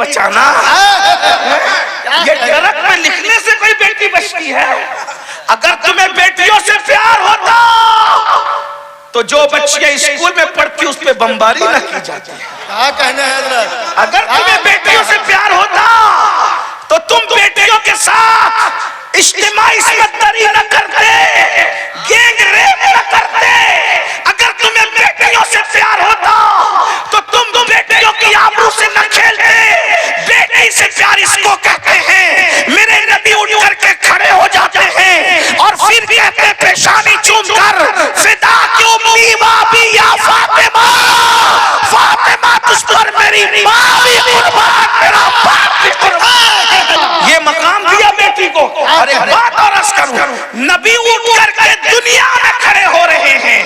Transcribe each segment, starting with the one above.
बचाना। ये डरक में लिखने से कोई बेटी बचती है? अगर तुम्हें बेटियों से प्यार होता तो जो बच्चियां स्कूल में पढ़ती उस पर बमबारी न की जाती। क्या कहना है हजरत? अगर तुम्हें बेटियों से प्यार होता तो तुम बेटियों के साथ इज्तिमाई समझदारी न करते, गैंग रेप न करते। अगर तुम्हें बेटियों से प्यार होता तो तुम बेटियों की आबरू से न खेलते। बेटी से प्यार इसको कहते हैं। मेरे नबी उठ करके खड़े हो जाते हैं और फिर कहते पेशानी चूम कर, फिदा क्यों मीवा भी या फातिमा, फातिमा तुझ पर मेरी माँ भी कुर्बान, मेरा बाप भी कुर्बान। ये मकाम दिया बेटी को। और एक बात और अर्ज करूं, नबी उठ करके दुनिया में खड़े हो रहे हैं,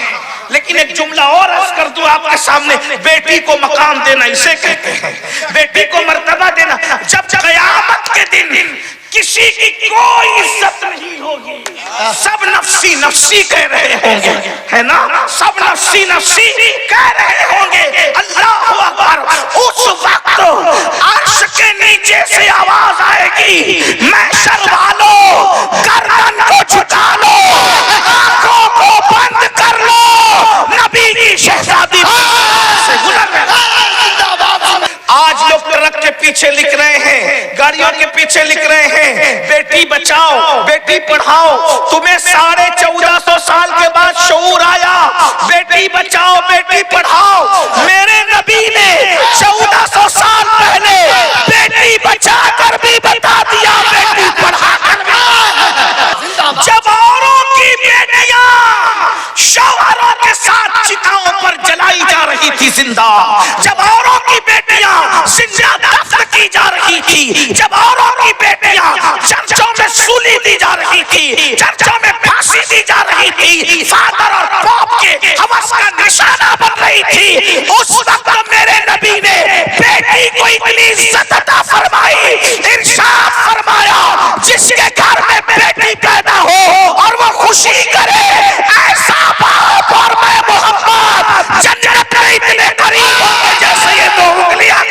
लेकिन एक जुमला और अर्ज कर दूं आपके सामने, बेटी को मकाम देना इसे कहते हैं, बेटी को मर्तबा देना। जब क़यामत के दिन किसी की कोई इज्जत नहीं होगी, सब नफ्सी नफ्सी कह रहे होंगे, है ना? सब नफ्सी नफ्सी कह रहे होंगे। अल्लाहु अकबर। उस वक्त अर्श के नीचे से आवाज आएगी, महशर वालों गर्दन को झुका लो, आंखों को बंद कर लो, नबी की शहजादी से गुजर रहे। आज लोग ट्रक के पीछे लिख रहे हैं, गाड़ियों के पीछे लिख रहे हैं, बेटी बचाओ बेटी पढ़ाओ। तुम्हें 1450 साल के बाद शऊर आया, बेटी बचाओ बेटी पढ़ाओ। मेरे नबी ने 1400 साल पहले बेटी बचाकर भी बता दिया, बेटी पढ़ाकर भी। जब औरों की बेटियां शौहरों के साथ चिताओं पर जलाई जा रही थी जिंदा, जब औरों की बेटियां जिंदा दफन की जा रही थी, जब औरों की बेटियां चर्चों में सूली दी जा रही थी, चर्चों में फांसी दी जा रही थी, फादर और बाप के हवस का निशाना बन रही थी, उस वक्त मेरे नबी ने बेटी को इतनी इज्जत अता फरमाई, इरशाद फरमाया, जिसके घर में बेटी पैदा हो और वो खुशी करे, ऐसा बाप और मैं मोहम्मद जन्नत में इतने करीब होंगे जैसे ये दो उंगलियां।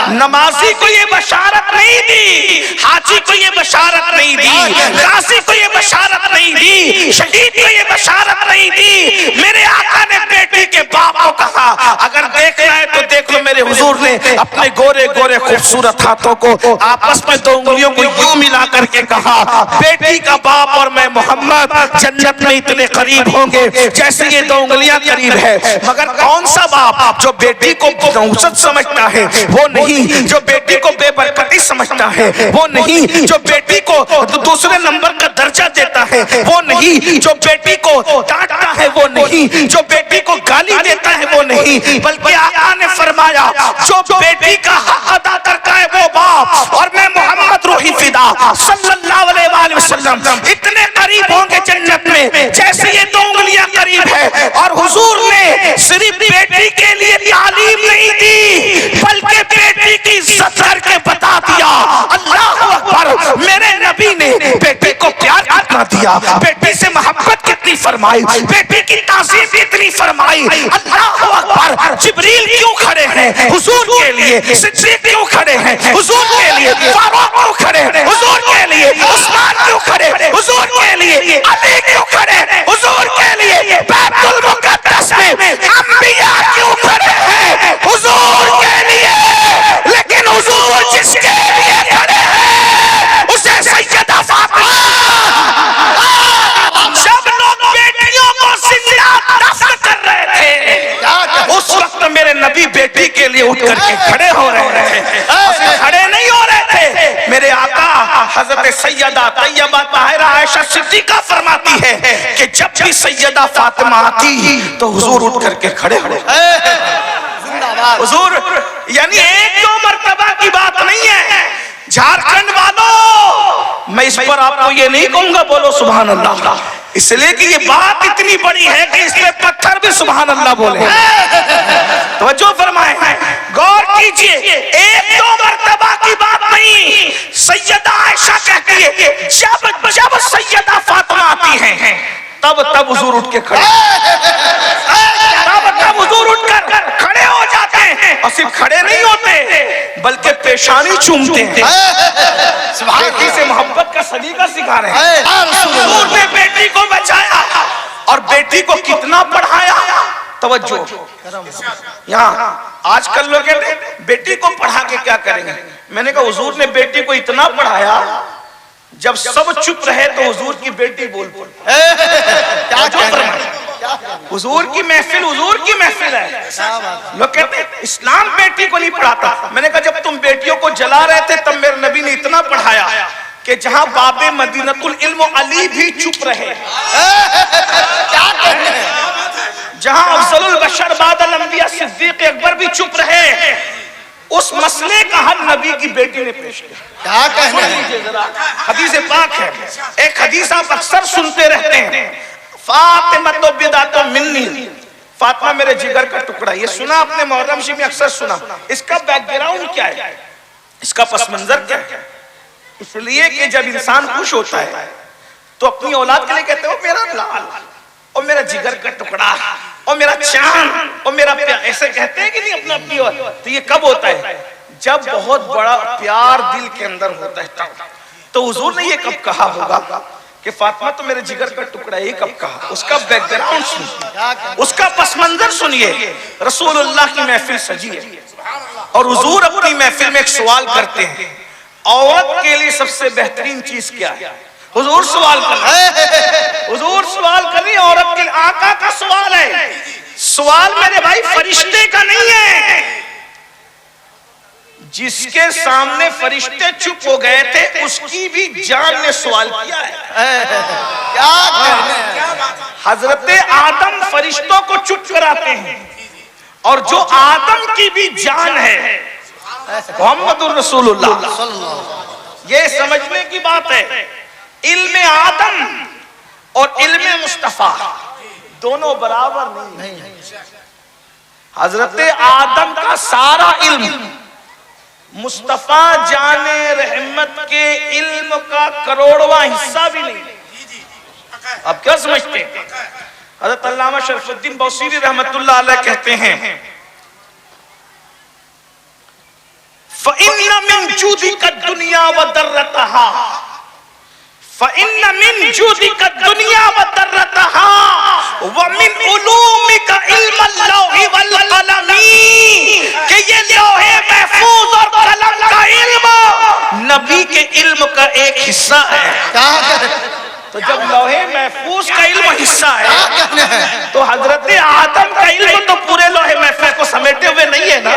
नमाजी को ये बशारत नहीं दी, हाजी को ये बशारत नहीं दी, गाजी को ये बशारत नहीं दी, शहीद को ये बशारत नहीं दी। मेरे आका ने बेटी के बाप को कहा, अगर देखना है तो देख लो। मेरे हुजूर ने अपने गोरे गोरे खूबसूरत हाथों को आपस में दो उंगलियों को यूं मिला करके कहा, बेटी का बाप और मैं मोहम्मद जन्नत में इतने करीब होंगे जैसे ये दो उंगलियां करीब है। मगर कौन सा बाप जो बेटी को नौसत समझता है वो नहीं, जो बेटी को बेबरकती समझता है वो नहीं, जो बेटी को दूसरे नंबर का दर्जा देता है वो नहीं, जो बेटी को डांटता है वो नहीं, जो बेटी को गाली देता है वो नहीं, बल्कि आका ने फरमाया जो बेटी का हक अदा करता है वो बाप और मैं मोहम्मद रूही फिदा सल्लल्लाहु अलैहि वसल्लम इतने करीब होंगे जन्नत में जैसे ये दो उंगलियां करीब है। और हुजूर ने सिर्फ बेटी के लिए तालीम नहीं दी बल्कि बेटी की इज्जत करके बता दिया। अल्लाहु अकबर। मेरे नबी ने बेटी को प्यार कितना दिया, बेटी से मोहब्बत कितनी फरमाई, बेटी की ताज़ीम कितनी फरमाई। अल्लाहु अकबर। जिब्रील क्यों खड़े हैं हुजूर के लिए, सिद्दीक क्यों खड़े हैं हुजूर के लिए, फारूक क्यों खड़े हैं हुजूर के लिए, उस्मान क्यों खड़े हैं हुजूर के लिए, अली क्यों खड़े हैं हुजूर के लिए, बैतुल मुक़द्दस में अंबिया क्यों खड़े हैं हुजूर के लिए। लेकिन हुजूर जिसके लिए खड़े हैं उसे सैयदा फातिमा। जब लोग बेटियों को जिंदा दफन कर रहे थे उस वक्त मेरे नबी बेटी के लिए उठ करके खड़े हो रहे थे, खड़े नहीं हो रहे थे। मेरे आका हजरत सैयदा तैयबा ताहिरा आयशा सिद्दीका फरमाती है कि जब भी सैयदा फातिमा आती तो हुजूर उठ करके खड़े हो। हुजूर यानी एक दो मर्तबा की बात नहीं है। झारखंड वालों, मैं इस पर आपको ये नहीं कहूंगा बोलो सुभान अल्लाह, इसलिए कि ये बात इतनी बड़ी है कि इसमें पत्थर भी सुभान अल्लाह बोले। तवज्जो फरमाएं, गौर कीजिए, एक दो मर्तबा की बात नहीं। सैयदा आयशा कहती है जब जब सैयदा फातिमा आती हैं तब हुजूर उठ के खड़े, तब हुजूर पेशानी चूमते हैं, बेटी से मोहब्बत का सलीका सिखा रहे हैं। हुजूर ने बेटी को बचाया और बेटी को कितना पढ़ाया। तवज्जो, यहाँ आजकल लोग कहते हैं बेटी को पढ़ा के क्या करेंगे। मैंने कहा हुजूर ने बेटी को इतना पढ़ाया, जब सब चुप रहे तो हुजूर की बेटी बोल पड़ी। हुजूर की महफिल, हुजूर की महफिल है। लोग कहते हैं इस्लाम बेटी को नहीं पढ़ाता। मैंने कहा जब तुम बेटियों को जला रहे थे तब मेरे नबी ने इतना पढ़ाया कि जहां बाबे मदीनतुल इल्म अली भी चुप रहे, जहां अफजलुल बशर बादल अंबिया सिद्दीक अकबर भी चुप रहे, उस मसले का हल नबी की बेटी ने पेश किया। क्या कहना है? हदीस पाक है, एक हदीस आप अक्सर सुनते रहते हैं, फातिमा तो बिदातो मिन्नी, फातिमा मेरे जिगर का टुकड़ा। ये सुना आपने मुहर्रम शरीफ में अक्सर सुना। इसका बैकग्राउंड क्या है, इसका पस मंजर क्या है? इसलिए कि जब इंसान खुश होता है तो अपनी औलाद के लिए कहते हो मेरा लाल और मेरा जिगर का टुकड़ा और मेरा चांद और मेरा प्यार, ऐसे कहते हैं कि नहीं अपना अपनी। तो ये कब होता है? जब बहुत बड़ा प्यार दिल के अंदर होता है। तो हुजूर ने ये कब कहा होगा कि फातिमा तो मेरे जिगर का टुकड़ा, ये कब कहा? उसका बैकग्राउंड सुनिए, उसका पस मंजर सुनिए। रसूलुल्लाह की महफिल सजी है और हुजूर अपनी महफिल में एक सवाल करते हैं, औरत के लिए सबसे बेहतरीन चीज क्या है? हुजूर सवाल कर रहे हैं, हुजूर सवाल कर रही है औरत के लिए। आका का सवाल है, सवाल मेरे भाई फरिश्ते का नहीं है। जिसके सामने फरिश्ते चुप हो गए थे उसकी भी जान ने सवाल किया है। क्या हजरते आदम फरिश्तों को चुप कराते हैं और जो आदम की भी जान है मोहम्मदुर रसूलुल्लाह, ये समझने की बात है। इल्मे आदम और इल्मे मुस्तफा दोनों बराबर नहीं। हजरते आदम का सारा इल्म मुस्तफा जाने रहमत के इल्म का करोड़वां हिस्सा भी नहीं। अब क्या समझते हैं? हजरत अल्लामा शरफुद्दीन बौसीरी रहमतुल्लाह अलैह कहते हैं, फ़इन्न मिन जूदिका दुनिया व दर्रतहा, फ़इन्न मिन जूदिका दुनिया व दर्रतहा व मिन उलूमिका इल्मल लौहि वल कलमी, कि ये लौहे महफूज और कलम का इल्म नबी के इल्म का एक हिस्सा है। तो जब लौहे महफूज का इल्म हिस्सा है तो हजरत आदम का इल्म तो पूरे लौहे महफूज को समेटे हुए नहीं है ना?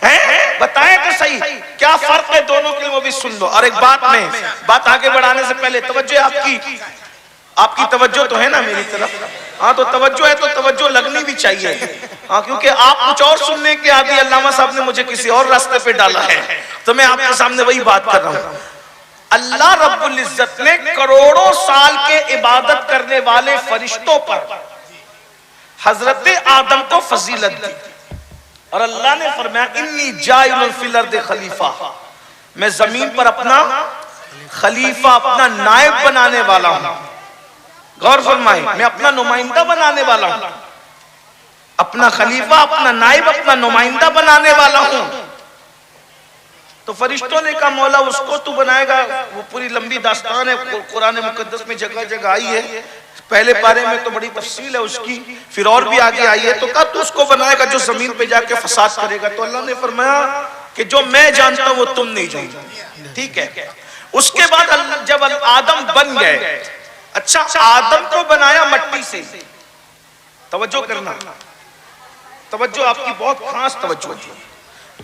है? बताएं तो सही क्या फर्क है दोनों के लिए, वो भी सुन लो। और एक बात में, बात आगे बढ़ाने से पहले तवज्जो आपकी तवज्जो तो है ना मेरी तरफ? हाँ, तो तवज्जो है तो तवज्जो लगनी भी चाहिए। हाँ, क्योंकि आप कुछ और सुनने के आदि, अल्लामा साहब ने मुझे किसी और रास्ते पे डाला है, तो मैं आपके सामने वही बात कर रहा हूँ। अल्लाह रब्बुल इज्जत ने करोड़ों साल के इबादत करने वाले फरिश्तों पर हजरत आदम को फजीलत दी और अल्लाह ने फरमाया इन्नी जाइलुन फिल अर्द खलीफा, मैं जमीन पर अपना खलीफा, अपना नायब बनाने वाला हूं। गौर फरमाए, मैं अपना नुमाइंदा बनाने वाला हूं, अपना खलीफा, अपना नायब, अपना नुमाइंदा बनाने वाला हूं। तो फरिश्तों ने कहा मौला उसको तू बनाएगा? वो पूरी लंबी दास्तान है, कुरान मुकद्दस में जगह जगह आई है। पहले पारे में तो बड़ी तफसील है उसकी, फिर और भी आगे आई है। तो कहा तू उसको बनाएगा जो जमीन पे जाके फसाद करेगा। तो अल्लाह ने फरमाया कि जो मैं जानता हूं वो तुम नहीं जानते। ठीक है। उसके बाद जब आदम बन गए, अच्छा आदम को बनाया मट्टी से। तवज्जो करना, तवज्जो आपकी बहुत खास तवज्जो।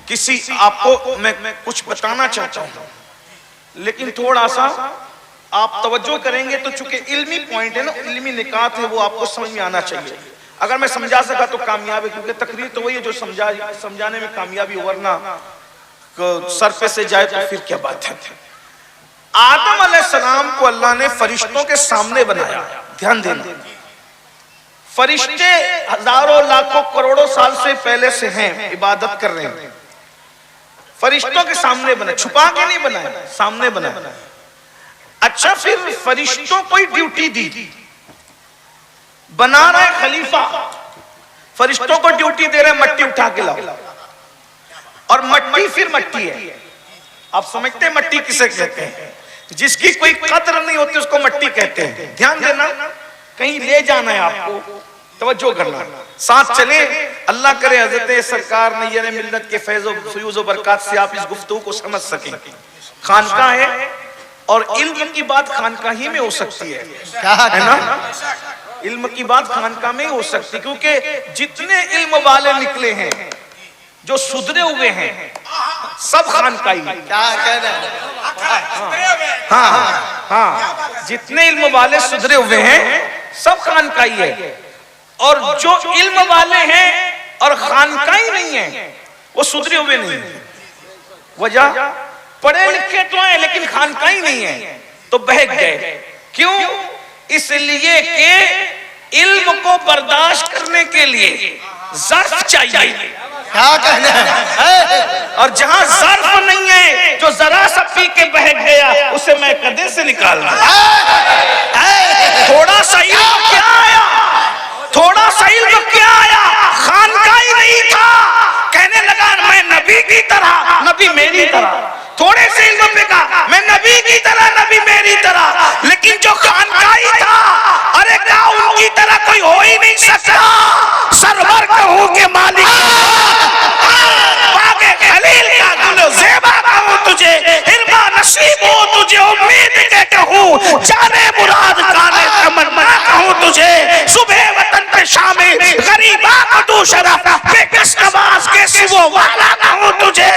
किसी आपको मैं कुछ बताना चाहता हूं लेकिन थोड़ा सा आप तवज्जो करेंगे तो चूंकि इल्मी पॉइंट है ना, इल्मी निकात है, वो आपको समझ में आना चाहिए। अगर मैं समझा सका तो कामयाब है, क्योंकि तकरीर तो वही है जो समझाने में कामयाबी, वरना सर पे से जाए तो फिर क्या बात है। आदम अलैहिस्सलाम को अल्लाह ने फरिश्तों के सामने बनाया। ध्यान देना, फरिश्ते हजारों लाखों करोड़ों साल से पहले से हैं, इबादत कर रहे हैं। फरिश्तों के सामने बना, छुपा के नहीं बनाया, सामने बनाया। अच्छा, फिर फरिश्तों को ड्यूटी दी, बना रहा है खलीफा, फरिश्तों को ड्यूटी दे रहे हैं मट्टी उठा के लाओ। और मट्टी फिर मट्टी है, आप समझते हैं मट्टी किसे कहते हैं? जिसकी कोई कद्र नहीं होती उसको मट्टी कहते हैं। ध्यान देना, कहीं ले जाना है आपको, तवज्जो करना, साथ चले। अल्लाह करे हजरत सरकार नैयर मिल्लत के फैज़ व फ़यूज़ व बरक़ात से आप इस गुफ्तगू को समझ सकें। खानका है और इल्म की बात खानका ही में हो सकती है ना? इल्म की बात खानका में ही हो सकती, क्योंकि जितने इल्म वाले निकले हैं जो सुधरे हुए हैं सब खानकाई। हाँ, जितने इल्म वाले सुधरे हुए हैं सब खानकाई है, और जो इल्म वाले हैं और खानकाई नहीं है वो सुधरे हुए नहीं है। वजह, पढ़े लिखे तो हैं लेकिन खानकाई नहीं है, तो बहक गए। क्यों? इसलिए कि इल्म को बर्दाश्त करने के लिए ज़र्फ चाहिए। क्या कहना है? और जहां ज़र्फ नहीं है, जो जरा सा पी के बहक गया उसे मैं कदे से निकालना। थोड़ा सा इल्म क्या आया, थोड़ा सा इल्म क्या आया, खानकाई नहीं था, कहने लगा मैं नबी की तरह, नबी मेरी तरह। थोड़े से इल्म पे कहा मैं नबी की तरह, नबी मेरी तरह। लेकिन जो खानकाई था, अरे क्या उनकी तरह कोई हो ही नहीं सकता। सरवर कहूं के मालिक, बागे खलील का गुल ज़ेबा कहूं तुझे, हिरमा नसीब हो तुझे, उम्मीद के कहूं, जाने मुराद काने तमन्ना कहूं तुझे, सुबह वतन पे शामिल गरीबा को तू शरफ, बेकस नवाज के सिवो वाला कहूं तुझे,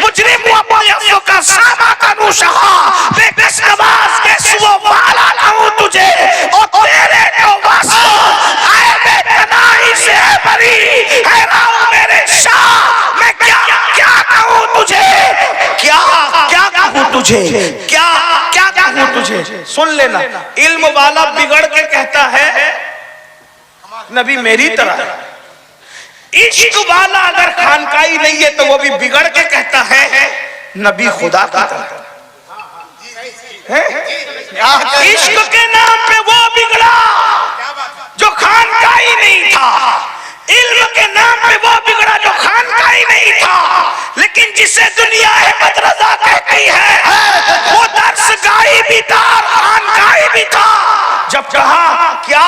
मुजरिम व मुयस्सो का सामा कहूं शहा, बेकस नवाज के सिवो वाला कहूं तुझे, और तेरे तो वास्तो आए बेतनाई से बरी है राव मेरे शाह। मैं क्या क्या कहूं तुझे, क्या क्या कहूं तुझे, क्या क्या कहूं तुझे। सुन लेना, इल्म वाला बिगड़ के कहता है नबी मेरी तरह। इश्क वाला अगर खानकाई नहीं है तो वो भी बिगड़ के कहता है नबी खुदा की तरह है। इश्क के नाम पे वो बिगड़ा जो खानकाई नहीं था, इल्म के नाम पे वो बिगड़ा जो खानकाई नहीं था। लेकिन जिसे दुनिया अहमद रजा कहती है वो दर्सगाही भी था, खानकाई भी था। जब कहा क्या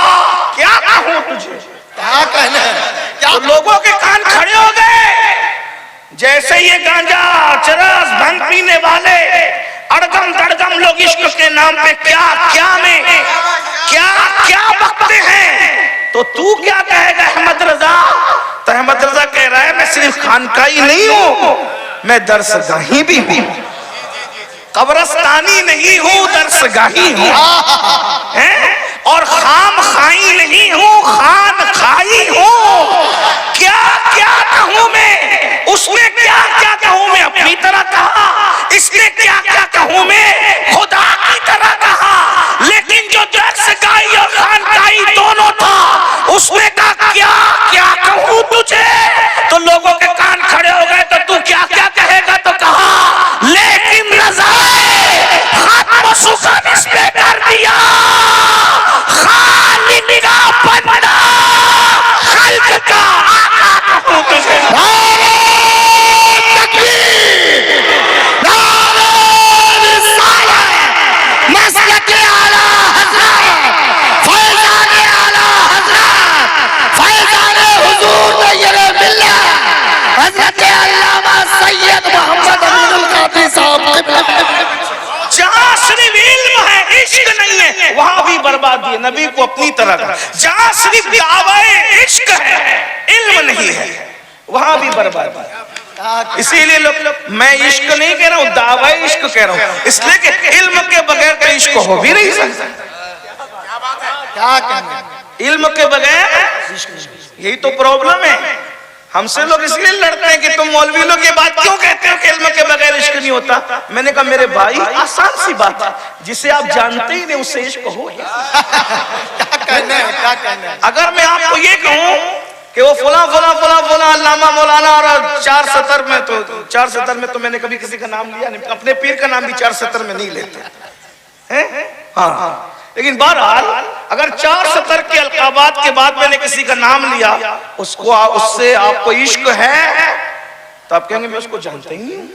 क्या कहूं तुझे, क्या कहना है? तो लोगों के कान खड़े हो गए। जैसे ये गांजा चरस भंग पीने वाले अड़गम दड़गम लोग इश्क के नाम पे क्या क्या में क्या क्या बकते हैं, तो तू क्या कहेगा अहमद रजा? तो अहमद रजा कह रहा है मैं सिर्फ खानकाई नहीं हूं, मैं दरसगाही भी हूं, कब्रस्तानी नहीं हूं, दरसगाही हूं, और खाम खाई नहीं हूं, खान खाई हूं। क्या क्या कहूं मैं, उसमें क्या क्या कहूं मैं, अपनी तरह कहा, इसमें क्या क्या कहूं मैं, खुदा की तरह कहा। लेकिन जो दरसगाही और खानकाई दोनों था, उसमें का क्या क्या कहूं तुझे, तो लोगों के कान खड़े हो गए। तो तू क्या क्या कहेगा, तो कहा लेकिन रज़ा खत्म सुकन इस पे कर दिया, खाली निगाह बंदा खल्क का आका कहूं तुझे। जहां सिर्फ इल्म है, इश्क नहीं है, वहां भी बर्बादी है। नबी को अपनी तरह का, जहां सिर्फ दावे इश्क है, इल्म नहीं है, वहां भी बर्बादी है। इसीलिए लोग, मैं इश्क नहीं कह रहा हूं, दावा इश्क कह रहा हूं, इसलिए कि इल्म के बगैर तो इश्क हो भी नहीं सकता। क्या कहना? इल्म के बगैर, यही तो प्रॉब्लम है। हमसे लोग इसलिए लड़ते हैं कि तुम मौलवी लोग ये बात क्यों कहते हो कि इल्म के बगैर इश्क नहीं होता। मैंने कहा मेरे भाई आसान सी बात है, जिसे आप जानते ही नहीं उससे इश्क हो। क्या कहना है? क्या कहना है? अगर मैं आपको ये कहूं कि वो फला फला फला फला अल्लामा मौलाना, और 4 सतर में, तो 4 सतर में तो मैंने कभी किसी का नाम लिया नहीं, अपने पीर का नाम भी 4 सतर में नहीं लेते हैं। हाँ, लेकिन बहरहाल अगर 4 सतर के अलकाबात के बाद मैंने किसी का नाम लिया, उसको उससे आपको इश्क है, तो आप कहेंगे मैं उसको जानता ही नहीं हूं।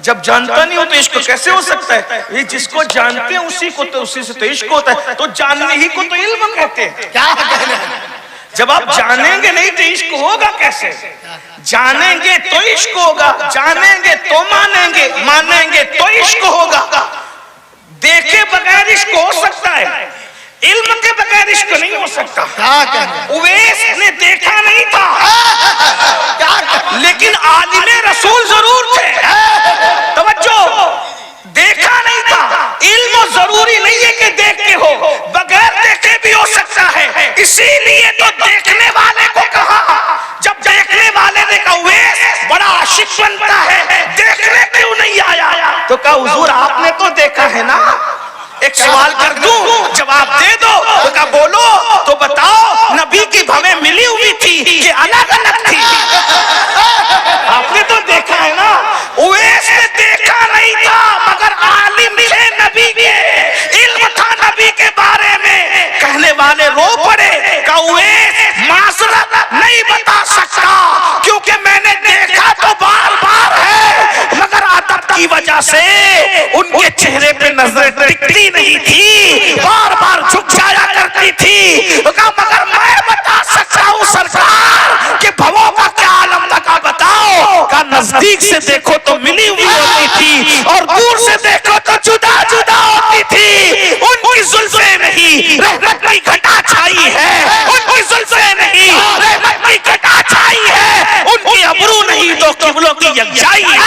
जब जानता नहीं हो तो इश्क कैसे हो सकता है? ये जिसको जानते हैं उसी को तो उसी से तो इश्क होता है। तो जानने ही को तो इल्म कहते हैं। क्या कहना है? जब आप जानेंगे नहीं तो इश्क होगा कैसे? जानेंगे तो इश्क होगा, जानेंगे तो मानेंगे, मानेंगे तो इश्क होगा। देखे बगैर इश्क हो सकता है, इल्म के बगैर इश्क नहीं हो सकता। क्या कहना है? उवैस ने देखा नहीं था, लेकिन आलिमे रसूल जरूर थे। तवज्जो, देखा नहीं था। इल्म जरूरी नहीं है कि देख के हो, बगैर देखे भी हो सकता है। इसीलिए तो देखने वाले को कहा, जब देखने वाले ने कहा उवैस बड़ा आशिक बनता है, देखने क्यों नहीं आया? तो कहा हुजूर आपने तो देखा है ना। एक सवाल कर दूं, जवाब दे दो। तो कहा बोलो। तो बताओ नबी की भवें मिली हुई थी कि अलग अलग थी? आपने तो देखा है ना। उवैस ने देखा नहीं था मगर आलिम थे नबी के, इल्म था नबी के बारे में। कहने वाले रो पड़े, कहा उवैस माजरत नहीं बता सकता क्योंकि मैंने देखा तो बार बार है, मगर अदब की वजह से उनके चेहरे पे नजर टिकती नहीं थी, बार बार झुक जाया करती थी। कहा मगर मैं बता सकता हूँ सरकार कि भवों का क्या आलम था। का बताओ। का नजदीक से देखो तो मिली हुई होती थी और दूर से देखो तो जुदा जुदा होती थी। उनकी जुल्फे नहीं रहमत की घटा छाई है, उनकी जुल्फे नहीं रहमत की घटा छाई है, उनकी अबरू नहीं तो किबलों की यकजाई है।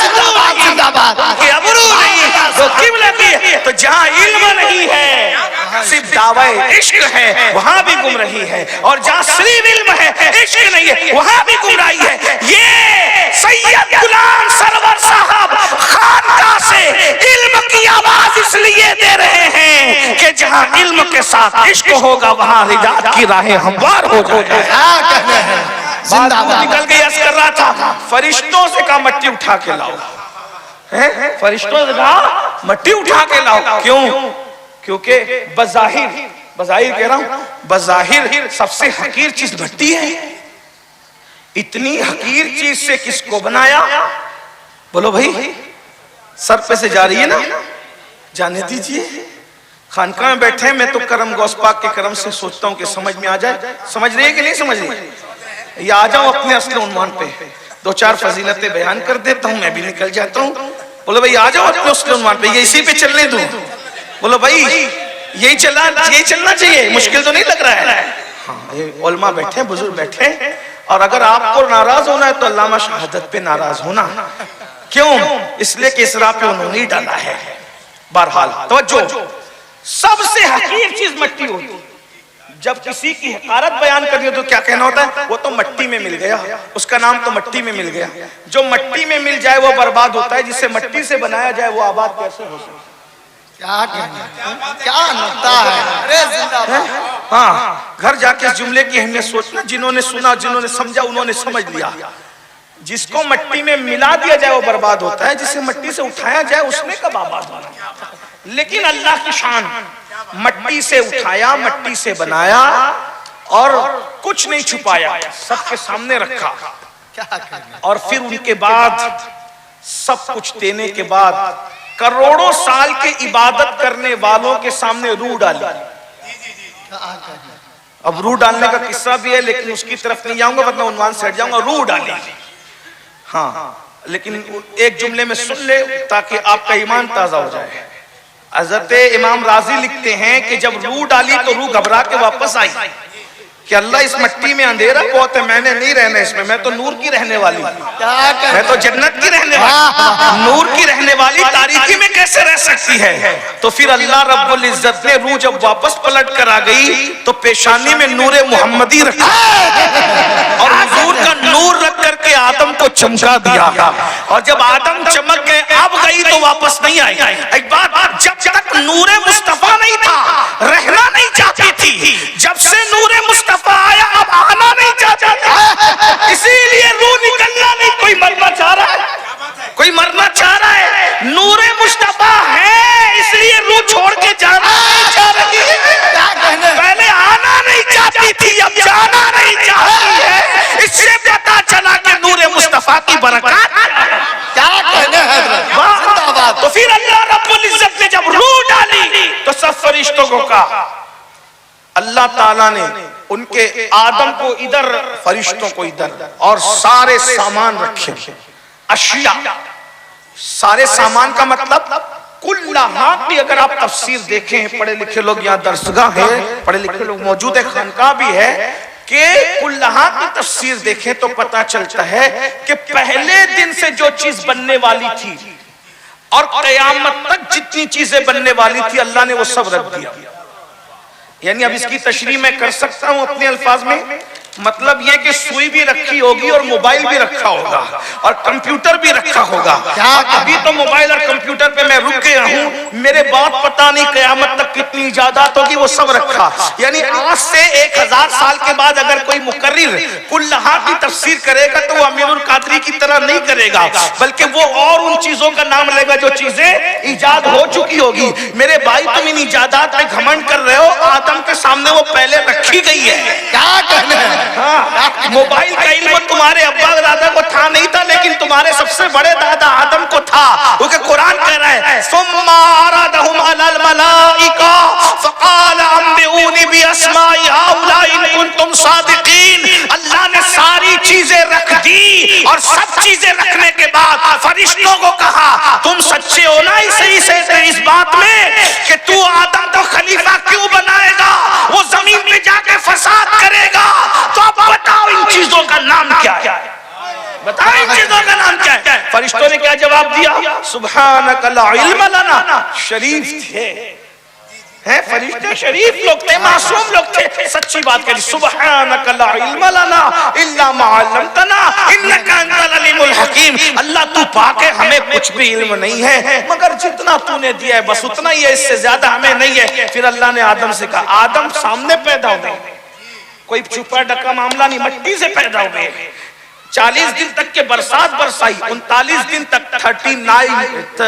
उनकी अबरू नहीं तो किबला की। तो जहाँ इल्म नहीं है सिर्फ दावा इश्क है, वहां भी गुमराही है। और जहाँ सिर्फ इल्म है इश्क नहीं है, वहां भी गुमराही है। ये सैयद गुलाम सरवर साहब खानका से इल्म की आवाज इसलिए दे रहे हैं कि जहाँ इल्म के साथ इश्क होगा वहां रिजात की राहें हमवार हो जाएंगी। क्या कहना है? जिंदाबाद। निकल के यस कर रहा था, फरिश्तों से कहा मट्टी उठा के लाओ। फरिश्तों से कहा मट्टी उठा के लाओ। क्यों? क्योंकि बज़ाहिर कह रहा हूं, बज़ाहिर सबसे हकीर चीज मट्टी है। इतनी हकीर चीज से किसको बनाया? बोलो भाई, सर पे से जा रही है ना, जाने दीजिए। खानका में बैठे मैं तो करम गौस पाक के करम से सोचता हूं कि समझ में आ जाए। समझ रही है कि नहीं समझ रही? या आ जाओ अपने असली उन्वान पे, दो चार फजीलतें बयान कर देता हूं, मैं भी निकल जाता हूं। बोलो भाई आ जाओ अपने असली उन्वान पे, ये इसी पे चलने दूं। बोलो भाई यही चलना चाहिए, मुश्किल तो नहीं लग रहा है। हाँ, ये उलमा बैठे, बुजुर्ग बैठे, और अगर आपको नाराज होना है तो अल्लामा शहादत पे नाराज होना। क्यों? इसलिए कि इस राह पे उन्होंने ही डाला है। बहरहाल तवज्जो, सबसे हकीर चीज मट्टी होती। जब किसी की हकारत बयान करनी हो तो क्या कहना होता है? वो तो मट्टी में मिल गया, उसका नाम तो मट्टी में मिल गया। जो मट्टी में मिल जाए वो बर्बाद होता है, जिसे मट्टी से बनाया जाए वो आबाद कैसे हो सकता है? क्या कहना? क्या नुक्ता है? अरे जिंदाबाद। हाँ, घर जाके इस जुमले की अहमियत सोचना। जिन्होंने सुना, जिन्होंने समझा, उन्होंने समझ लिया। जिसको मट्टी में मिला दिया जाए वो बर्बाद होता है, जिसे मट्टी से उठाया जाए उसने कब आबाद होना। लेकिन अल्लाह की शान, मट्टी से उठाया, मट्टी से बनाया और कुछ नहीं छुपाया, सबके सामने रखा। क्या कहना? और फिर उनके बाद सब कुछ देने के बाद करोड़ों साल के इबादत करने वालों के सामने रूह डाली। अब रूह डालने का किस्सा भी है, लेकिन उसकी तरफ नहीं जाऊंगा वरना उन्वान से हट जाऊंगा। रूह डाली, हाँ, लेकिन एक जुमले में सुन ले ताकि आपका ईमान ताजा हो जाए। हज़रत इमाम राजी लिखते हैं कि जब रूह डाली तो रूह घबरा के वापस आई कि अल्लाह इस मट्टी में अंधेरा बहुत है, मैंने नहीं रहना इसमें, मैं तो नूर की रहने वाली, मैं तो जन्नत की रहने वाली, नूर की रहने वाली तारीकी में कैसे रह सकती है? तो फिर अल्लाह रब्बुल इज्जत ने रूह जब वापस पलट कर आ गई तो पेशानी में नूरे मुहम्मदी रखा और हुजूर का नूर रख करके आदम को चमका दिया। और जब आदम चमक गए अब गई तो वापस नहीं आई। एक बात, जब तक नूरे मुस्तफा नहीं था रहना नहीं चाहती थी, जब से नूरे मुस्तफा आया अब आना नहीं चाहता था। इसीलिए रूह निकलना नहीं, कोई मरना चाह रहा है, कोई मरना चाह रहा है। नूरे मुस्तफा है इसलिए रूह छोड़ के जाना नहीं चाह रही है। पहले आना नहीं चाहती थी, अब जाना नहीं चाहती है। इससे पता चला कि नूरे मुस्तफा की बरकत जिंदाबाद। तो फिर अल्लाह रब्बुल इज्जत ने जब रूह डाली तो सब फरिश्तों को कहा, अल्लाह ताला ने उनके आदम को इधर, फरिश्तों को इधर, और सारे सामान रखे, अशिया, सारे सामान का मतलब कुल्लहा भी। अगर आप तफसीर देखें, पढ़े लिखे लोग यहाँ दरसगाह है, पढ़े लिखे लोग मौजूद है, खानका भी है, कि कुल्लहा की तफसीर देखें तो पता चलता है कि पहले दिन से जो चीज बनने वाली थी और कयामत तक जितनी चीजें बनने वाली थी अल्लाह ने वो सब रख दिया। यानी अब इसकी तशरीह मैं कर सकता हूं अपने अल्फाज में, मतलब ये कि सुई भी रखी होगी और मोबाइल भी रखा होगा और कंप्यूटर भी रखा होगा। अभी तो मोबाइल और कंप्यूटर पे मैं रुक गया हूं, मेरे बाद पता नहीं कयामत तक कितनी इजाजत होगी, वो सब रखा। यानी आज से 1000 साल के बाद अगर कोई मुकर्रिर कुल्लहा की तफसीर करेगा तो वो अमीरुल कादरी की तरह नहीं करेगा, बल्कि वो और उन चीजों का नाम लेगा जो चीजें इजाद हो चुकी होगी। मेरे भाई तुम इन इजादात पे घमंड कर रहे हो, आदम के सामने वो पहले रखी गई है। क्या कहना है? हाँ, मोबाइल का इल्म तुम्हारे अब्बा दादा को था नहीं था, लेकिन तुम्हारे सबसे बड़े दादा आदम को था, क्योंकि कुरान कह रहा है सुम्मा अरादहुम अलल मलाइका फक़ाल अंबिऊनी बिअस्माइ हाउला इन कुंतुम सादिकीन। अल्लाह ने सारी चीजें रख दी और सब चीजें रखने के बाद फरिश्तों को कहा तुम सच्चे हो ना इस बात में कि तू आदम को खलीफा क्यों बनाएगा, वो जमीन पे जाके फसाद करेगा, तो आप बताओ इन चीजों का नाम क्या है, बताओ इन चीजों का नाम क्या है। फरिश्तों ने क्या जवाब दिया, सुब्हानक ला इल्म लना। शरीफ थे, हैं फरिश्ते शरीफ लोग थे, मासूम लोग थे, सच्ची बात करी, सुब्हानक ला इल्म लना इल्ला मा अल्लमतना इन्नका अंतल अलीमुल हकीम। अल्लाह तू पाक है, हमें कुछ भी इल्म नहीं है मगर जितना तूने दिया है बस उतना ही है, इससे ज्यादा हमें नहीं है। फिर अल्लाह ने आदम से कहा, आदम सामने पैदा हो गए, कोई छुपा ढका मामला नहीं, मट्टी से पैदा हो गए। 40 दिन तक के बरसात बरसाई, 39 दिन तक 39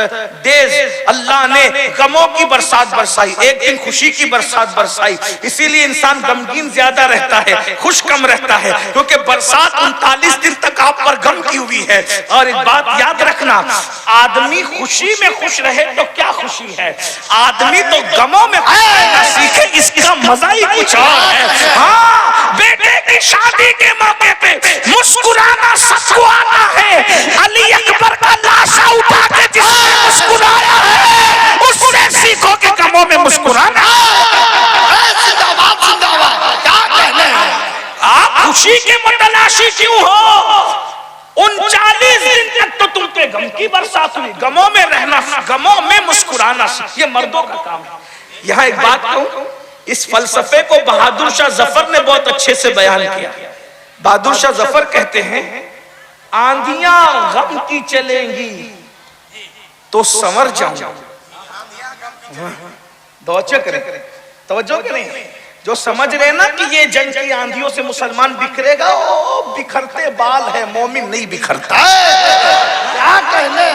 डेज अल्लाह ने गमों की बरसात बरसाई, एक दिन खुशी की बरसात बरसाई। इसीलिए इंसान गमगीन ज्यादा रहता है, खुश कम रहता है, क्योंकि बरसात 39 दिन तक आप पर गम की हुई है। और एक बात याद रखना, आदमी खुशी में खुश रहे तो क्या खुशी है, आदमी तो गमों में खुश रहना सीखे, इसका मजा ही कुछ और है। हाँ, बेटे की शादी के मौके पे मुस्कुराना सबको आता है, अली अकबर का लाशा उठा के जिसने मुस्कुराया है उससे सीखो कि गमों में मुस्कुराना। जिंदाबाद जिंदाबाद। क्या कहना है? आप खुशी के मुतलाशी क्यों हो? 39 दिन तक तो तुम पे गम की बरसात हुई, गमों में रहना, गमों में मुस्कुराना, ये मर्दों का काम है। यहाँ एक बात कहूं, इस फलसफे को बहादुर शाह जफर ने बहुत अच्छे से बयान किया। बहादुर शाह जफर कहते हैं, आंधियां गम की चलेंगी तो संवर जाऊं। तवज्जो करें, तवज्जो करें, जो समझ रहे ना कि ये जंग की आंधियों से मुसलमान बिखरेगा, ओ बिखरते बाल है, मोमिन नहीं बिखरता। क्या कहने?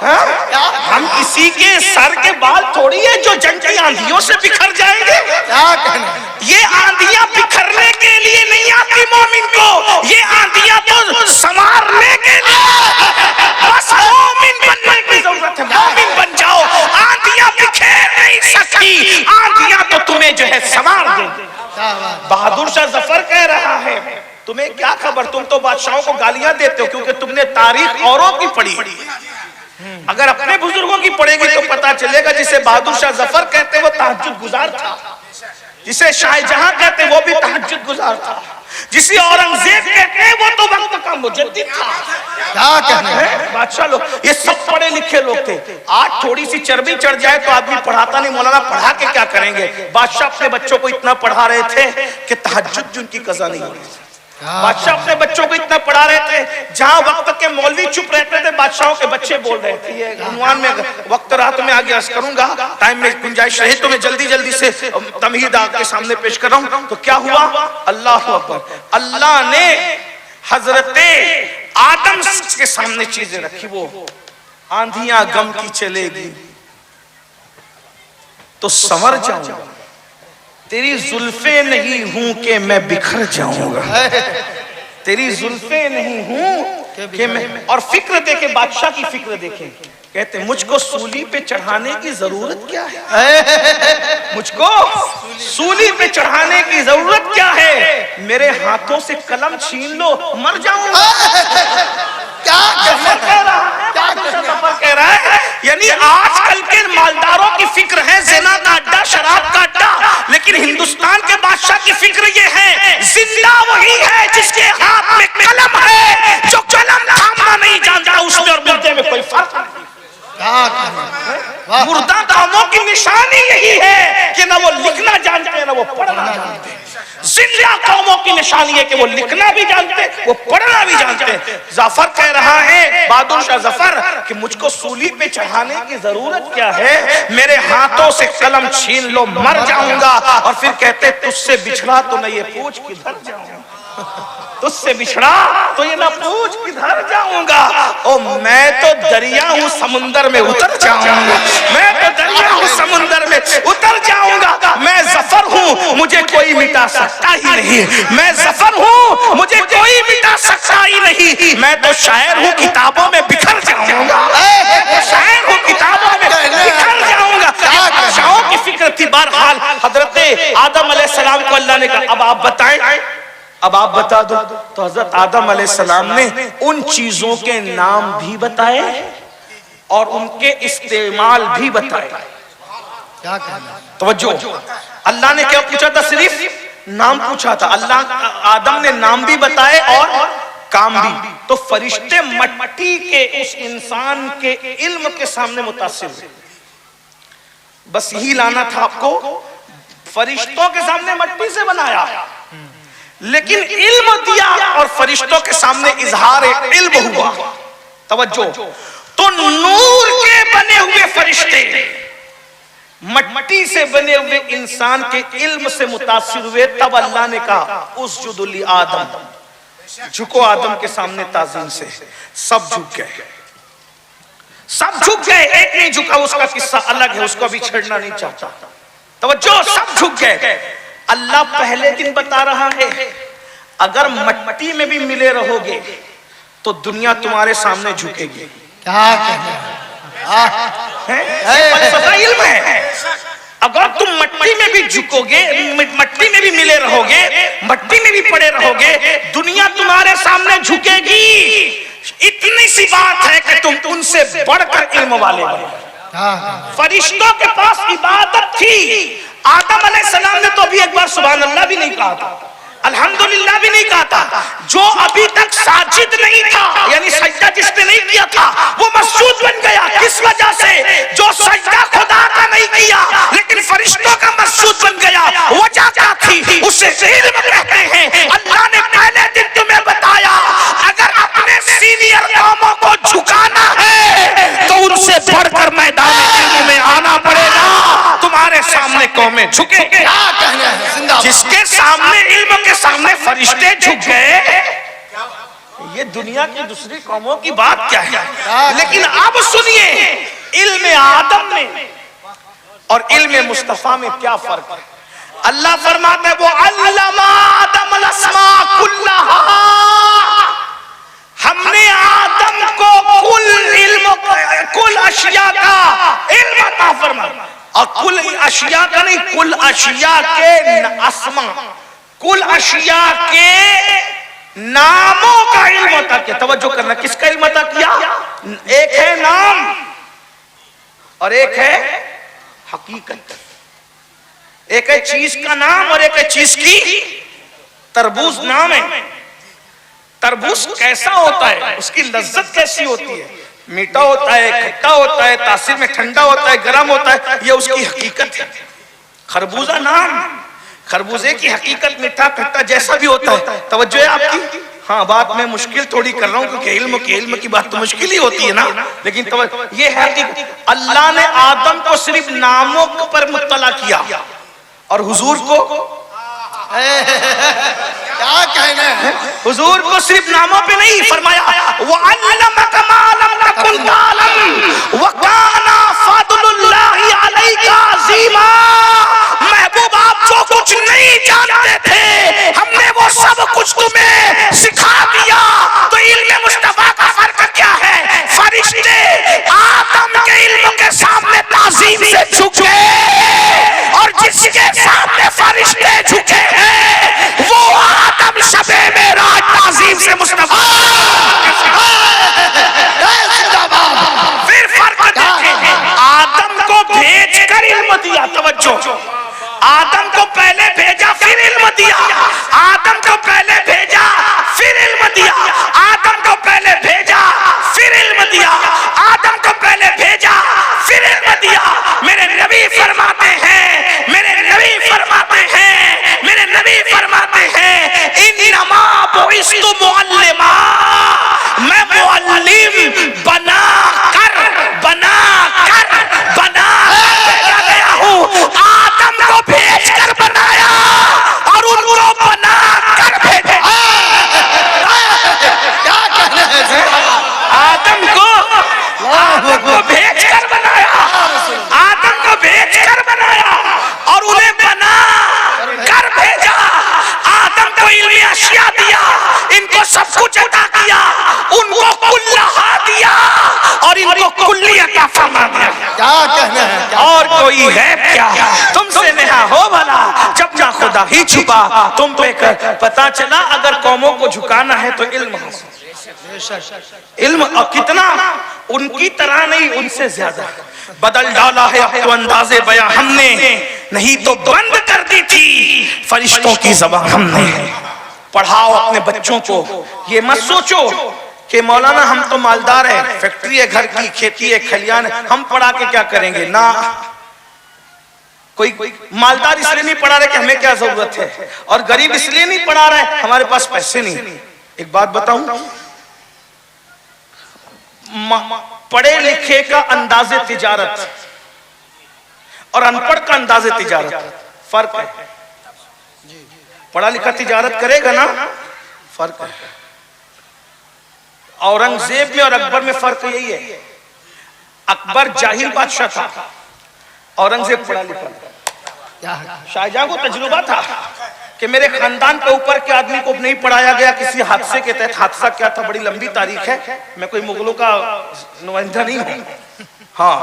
हम किसी के सर के बाल थोड़ी है जो जंग की आंधियों से बिखर जाएंगे। क्या कहने? ये आंधियां बिखरने के लिए नहीं आती मोमिन को, ये आंधियां तो संवारने के लिए। बस मोमिन बनने की जरूरत है, मोमिन बन जाओ। आंधियां बिखेर नहीं सकती, आंधियां तो तुम्हें जो है संवार देंगे। बहादुर शाह जफर कह रहा है, तुम्हें क्या खबर, तुम तो बादशाहों को गालियां देते हो क्योंकि तुमने तारीख औरों की पढ़ी, अगर अपने बुजुर्गों की पढ़ेगी तो पता चलेगा। जिसे बहादुर शाह जफर कहते वो तहज्जुद गुजार था, जिसे शाहजहां कहते वो भी तहज्जुद गुजार था, जिसे औरंगजेब कहते वो तो वक्त का मुजद्दिद था। क्या कहना है? बादशाह लोग ये सब पढ़े लिखे लोग थे। आज थोड़ी सी चर्बी चढ़ जाए तो आदमी पढ़ाता नहीं, मौलाना पढ़ा के क्या करेंगे। बादशाह अपने बच्चों को इतना पढ़ा रहे थे कि तहज्जुद भी उनकी कज़ा नहीं हो रही। बादशाह अपने बच्चों को इतना पढ़ा रहे थे, जहां वक्त के मौलवी चुप रहते थे बादशाहों के बच्चे बोल रहे थे। ये उन्वान में वक्त रात में आगे अर्ज करूंगा, टाइम में गुंजाइश रहे तो मैं जल्दी से तमहीद आपके सामने पेश कर रहा हूं। तो क्या हुआ, अल्लाह अकबर, अल्लाह ने हजरते आदम के सामने चीजें रखी, वो आंधियां गम की चलेगी तो संवर जाऊंगा, तेरी जुल्फे नहीं हूं कि मैं बिखर जाऊंगा, तेरी जुल्फे नहीं हूं कि मैं, और फिक्र देखे, बादशाह की फिक्र देखे, कहते मुझको सूली पे चढ़ाने की जरूरत क्या है, मुझको सूली पे चढ़ाने की जरूरत क्या है, मेरे हाथों से कलम छीन लो मर जाऊंगा। क्या कह रहा है, कह रहा है, यानी आजकल के मालदारों की फिक्र है ज़िना का अड्डा, शराब का अड्डा, लेकिन हिंदुस्तान के बादशाह की फिक्र ये है जिंदा वही है जिसके हाथ में कलम है, जो कलम थामना नहीं जानता, उसमें और मुर्दे में कोई फर्क नहीं। मुर्दा कामों की निशानी यही है कि ना वो लिखना जानते हैं ना वो पढ़ना जानते हैं। जिंदा कौमों की निशानी है कि वो लिखना भी जानते हैं, वो पढ़ना भी जानते हैं। जफर कह रहा है, बहादुर शाह जफर, कि मुझको सूली पे चढ़ाने की जरूरत क्या है, मेरे हाथों से कलम छीन लो मर जाऊंगा। और फिर कहते तुझसे बिछड़ा तो न ये पूछ किधर जाऊंगा, तुझसे बिछड़ा तो ये ना पूछ किधर जाऊंगा, ओ मैं तो दरिया हूँ समुंदर में उतर जाऊंगा, मैं तो दरिया हूँ समुंदर में उतर जाऊंगा। मैं जफर हूँ मुझे कोई मिटा सकता ही नहीं, मैं जफर हूँ मुझे कोई मिटा सकता ही नहीं, मैं तो शायर हूँ किताबों में बिखर जाऊंगा, शायर हूँ किताबों में बिखर जाऊंगा। बादशाहों की फिक्र थी। बहरहाल हजरत आदम अलैहिस्सलाम को अल्लाह ने कहा अब आप बताएं, अब आप बता दो। तो हजरत आदम अलैहिस्सलाम ने उन चीजों के नाम भी बताए और उनके इस्तेमाल भी बताए। क्या कहना, तवज्जो, अल्लाह ने क्या पूछा था, सिर्फ नाम पूछा था। अल्लाह आदम ने नाम भी बताए और काम भी। तो फरिश्ते मट्टी के उस इंसान के इल्म के सामने मुतासिर हुए। बस यही लाना था आपको, फरिश्तों के सामने मट्टी से बनाया लेकिन इल्म दिया और फरिश्तों के सामने इजहार इल्म हुआ। तवज्जो, तो नूर के बने हुए फरिश्ते मट्टी से बने हुए इंसान के इल्म से मुतासिर हुए। तब अल्लाह ने कहा उसजुदु ली आदम, झुको आदम के सामने ताज़ीम से। सब झुक गए, सब झुक गए, एक नहीं झुका, उसका किस्सा अलग है, उसको भी छेड़ना नहीं चाहता। तवज्जो, सब झुक गए। अल्लाह पहले दिन बता रहा है अगर मट्टी में भी मिले रहोगे तो दुनिया तुम्हारे सामने झुकेगी। क्या कहना है, इल्म है। अगर तुम मट्टी में भी झुकोगे, मट्टी में भी मिले रहोगे, मट्टी में भी पड़े रहोगे, दुनिया तुम्हारे सामने झुकेगी। इतनी सी बात है कि तुम उनसे बढ़कर इल्म वाले बनो। फरिश्तों के पास इबादत थी, आदम अलैहिस्सलाम ने तो अभी एक बार सुभान अल्लाह भी नहीं कहा था, अल्हम्दुलिल्लाह भी नहीं कहा था। जो अभी तक साजिद नहीं था, यानी सजदा जिसने नहीं किया था, वो मसजूद बन गया। किस वजह से? जो सजदा खुदा का नहीं किया लेकिन फरिश्तों का मसजूद बन गया। वजह क्या थी? उसे इल्म कहते हैं। अल्लाह ने पहले दिन तुम्हें बताया अगर अपने सीनियर कौमों को झुकाना है तो उनसे बढ़कर मैदान इल्म में आना पड़ेगा। तुम्हारे सामने कौमें झुकेंगे। क्या कहना है, जिंदाबाद। जिसके सामने इल्म के सामने फरिश्ते झुक गए, ये दुनिया की दूसरी कौमों की बात क्या है। लेकिन अब सुनिए, इल्म आदम में और इल्म मुस्तफा में क्या फर्क है। अल्लाह फरमाता है वो अल्लमा आदम अलअस्मा कुल्लहा, हमने आदम को कुल अशिया का इल्म अता फरमाया। और कुल अशिया का नहीं, कुल अशिया के अस्मा, कुल अशिया के नामों का इल्म अता किया। तवज्जो करना, किसका इल्म अता किया? एक है नाम और एक है हकीकत। एक है चीज का नाम और एक है चीज की। तरबूज नाम है, तरबूज कैसा होता है, उसकी लज्जत कैसी होती है, मीठा होता है, खट्टा होता है, तासीर में ठंडा होता है, गर्म होता है, ये उसकी हकीकत है। खरबूजा नाम, खरबूजे की हकीकत मीठा खट्टा जैसा भी होता है। तवज्जो है आपकी? हाँ, बात मैं मुश्किल थोड़ी कर रहा हूँ क्योंकि इल्म की बात तो मुश्किल ही होती है ना। लेकिन ये है कि अल्लाह ने आदम को सिर्फ नामों पर मुत्तला किया और हुजूर को क्या कहना है, हुजूर को सिर्फ नामों पे नहीं फरमाया, वो अल्लमका मा लम तकुन तालम व काना फदलुल्लाहि अलैका अज़ीमा। महबूब, आप जो कुछ नहीं जानते थे हमने वो सब कुछ तुम्हें सिखा दिया। तो इल्म मुस्तफा बुइस्तु मुअल्लिमा, मैं मुअल्लिम बना कर भेजा गया हूँ। आदम को भेज कर बनाया और उनको बना कर भेजा। क्या कहना है जी? आदम को भेज कर बनाया, आदम को भेज कर बनाया और उन्हें बना कर भेजा। आदम को इल्मी अशिया दिया, इनको सब कुछ अता किया, उनको कुल्लहा दिया और इनको कुल्ली अता फरमा दिया। क्या कहना है? और कोई है क्या तुमसे नेहा हो भला, जब ना खुदा ही छुपा तुम पे कर। पता चला अगर कौमों को झुकाना है तो इल्म हासिल, इल्म और कितना उनकी तरह नहीं, उनसे ज्यादा बदल डाला है अब तो अंदाजे बयां हमने, नहीं तो बंद कर दी थी फरिश्तों की ज़बान हमने। पढ़ाओ अपने बच्चों को, ये मत सोचो कि मौलाना हम तो मालदार है, फैक्ट्री है, घर की खेती है, खलियान है, हम पढ़ा के क्या करेंगे ना। कोई मालदार इसलिए नहीं पढ़ा रहे कि हमें क्या जरूरत है, और गरीब इसलिए नहीं पढ़ा रहे हमारे पास पैसे नहीं। एक बात बताऊं, पढ़े लिखे का अंदाजे तिजारत और अनपढ़ का अंदाजे तिजारत फर्क है। पढ़ा लिखा तिजारत करेगा ना, फर्क है। औरंगजेब में और अकबर में फर्क यही है, अकबर जाहिल बादशाह था, औरंगजेब पढ़ा लिखा। शाहजहां को तजुर्बा था कि मेरे खानदान के ऊपर के आदमी को नहीं पढ़ाया गया किसी हादसे के तहत। हादसा क्या था, बड़ी लंबी तारीख है, मैं कोई मुगलों का नुमाइंदा नहीं हूं। हाँ,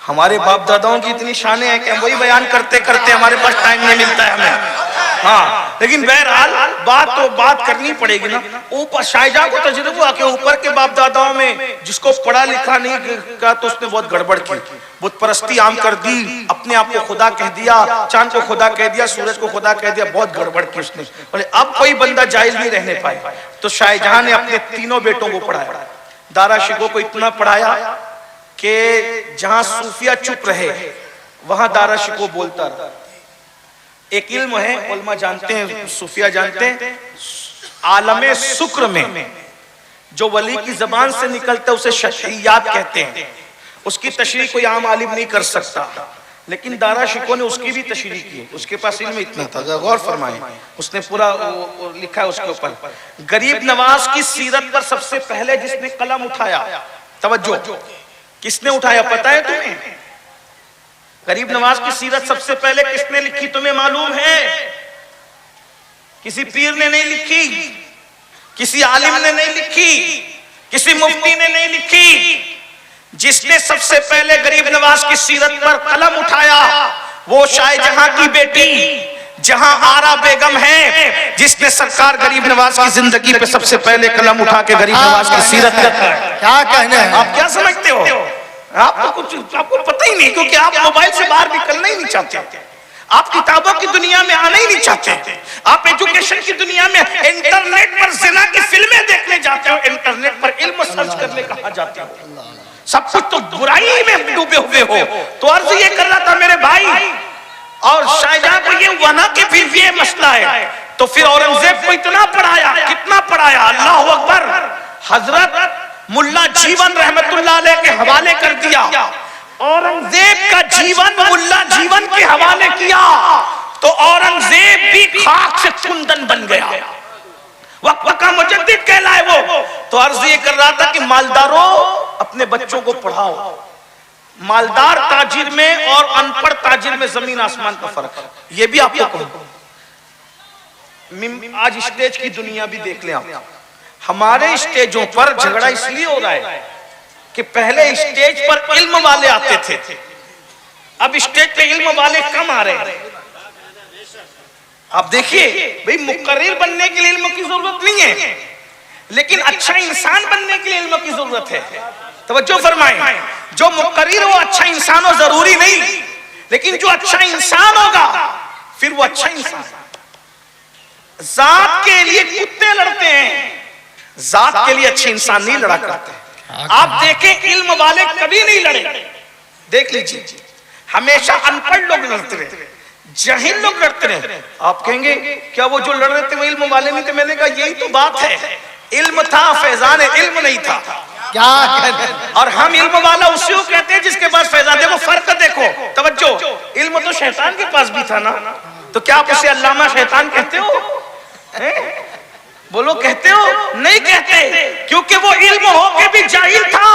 हमारे बाप दादाओं की इतनी शाने हैं कि हम वही बयान करते करते हमारे पास टाइम नहीं मिलता है हमें। हाँ, लेकिन बहरहाल बात करनी पड़ेगी ना। ऊपर शाहजहां को तजुर्बा के ऊपर के बाप दादाओं में जिसको पढ़ा लिखा नहीं का तो उसने बहुत गड़बड़ की, बुत परस्ती आम कर दी, अपने आप को खुदा कह दिया, चांद को खुदा कह दिया, सूरज को खुदा कह दिया, बहुत गड़बड़ की उसने। बोले अब कोई बंदा जाहिल नहीं रहने पाए, तो शाहजहां ने अपने तीनों बेटों को पढ़ाया। दारा शिकोह को इतना पढ़ाया कि जहां सूफिया चुप रहे वहां दारा शिकोह बोलता रहा। एक इल्म है, उलमा जानते हैं, सूफिया जानते हैं, आलमे शुक्र में जो वली की जबान से निकलता है उसे शशइयात कहते हैं। उसकी तशरीह कोई आम आलिम नहीं कर सकता, लेकिन दारा शिकोह ने उसकी भी तशरीह की। उसके पास इल्म इतना था, गौर फरमाएं, उसने पूरा लिखा है उसके ऊपर। गरीब नवाज की सीरत पर सबसे पहले जिसने कलम उठाया, तवज्जो, किसने उठाया पता है तुम्हें? गरीब नवाज की सीरत सबसे पहले किसने लिखी तुम्हें मालूम है? किसी पीर ने नहीं लिखी, किसी आलिम ने नहीं लिखी, किसी मुफ्ती ने नहीं लिखी। जिसने सबसे पहले गरीब नवाज की सीरत पर कलम उठाया वो शाहजहां की बेटी जहां आरा बेगम है, जिसने सरकार गरीब नवाज की जिंदगी पे सबसे पहले कलम उठा के गरीब नवाज की सीरत लिखा है। क्या कहना है? आप क्या समझते हो? आपको कुछ आपको पता ही नहीं, क्योंकि आप मोबाइल से बाहर निकलना ही नहीं चाहते, आप किताबों की दुनिया में आना ही नहीं चाहते, आप एजुकेशन की दुनिया में इंटरनेट पर जिना की फिल्में देखने जाते हो, इंटरनेट पर इल्म सर्च करने कहाँ जाते हो, सब कुछ तो बुराई में डूबे हुए हो। तो अर्ज ये कर रहा था मेरे भाई, और शाहजहां को ये वना के फिर ये मसला है, तो फिर औरंगजेब को इतना पढ़ाया, कितना पढ़ाया, अल्लाह अकबर। हजरत मुल्ला जीवन रहमतुल्लाह अलैह के हवाले कर दिया, औरंगजेब का जीवन मुल्ला जीवन के हवाले किया, तो औरंगजेब भी खाक से कुंदन बन गया, वक्त का मुजद्दिद कहलाए वो। तो अर्ज ये कर रहा था कि मालदारों अपने बच्चों को पढ़ाओ। मालदार ताजिर में और अनपढ़ ताजिर में जमीन आसमान का फर्क है, ये भी आपको कहूं। आज स्टेज की दुनिया भी देख लें आप, हमारे स्टेजों पर झगड़ा इसलिए हो रहा है कि पहले स्टेज पर इल्म वाले आते थे, अब स्टेज पे इल्म वाले कम आ रहे हैं। आप देखिए भाई, मुकर्रिर बनने के लिए इल्म की जरूरत नहीं है, लेकिन अच्छा इंसान बनने के लिए इल्म की जरूरत है। तवज्जो फरमाएं, जो मुकर्रिर हो अच्छा इंसान हो जरूरी नहीं, लेकिन जो अच्छा इंसान होगा फिर वो अच्छा इंसान। जात के लिए कुत्ते लड़ते हैं, जात के लिए अच्छे इंसान नहीं लड़ा करते। आप देखें इल्म वाले कभी नहीं लड़े, देख लीजिए, हमेशा अनपढ़ लोग लड़ते रहे। जाहिल लोग लड़ते रहे। आप कहेंगे क्या वो जो लड़ रहे थे वो इल्म वाले नहीं थे? मैंने कहा यही तो बात है, इल्म था, फैजान इल्म नहीं था। क्या करें? और हम इल्म वाला उसी को कहते हैं जिसके पास फैजान। देखो फर्क देखो, तवज्जो, इल्म तो शैतान के पास भी था ना, तो क्या आप उसे अल्लामा शैतान कहते हो? बोलो कहते हो? नहीं कहते, क्योंकि वो इल्म होके भी जाहिल था,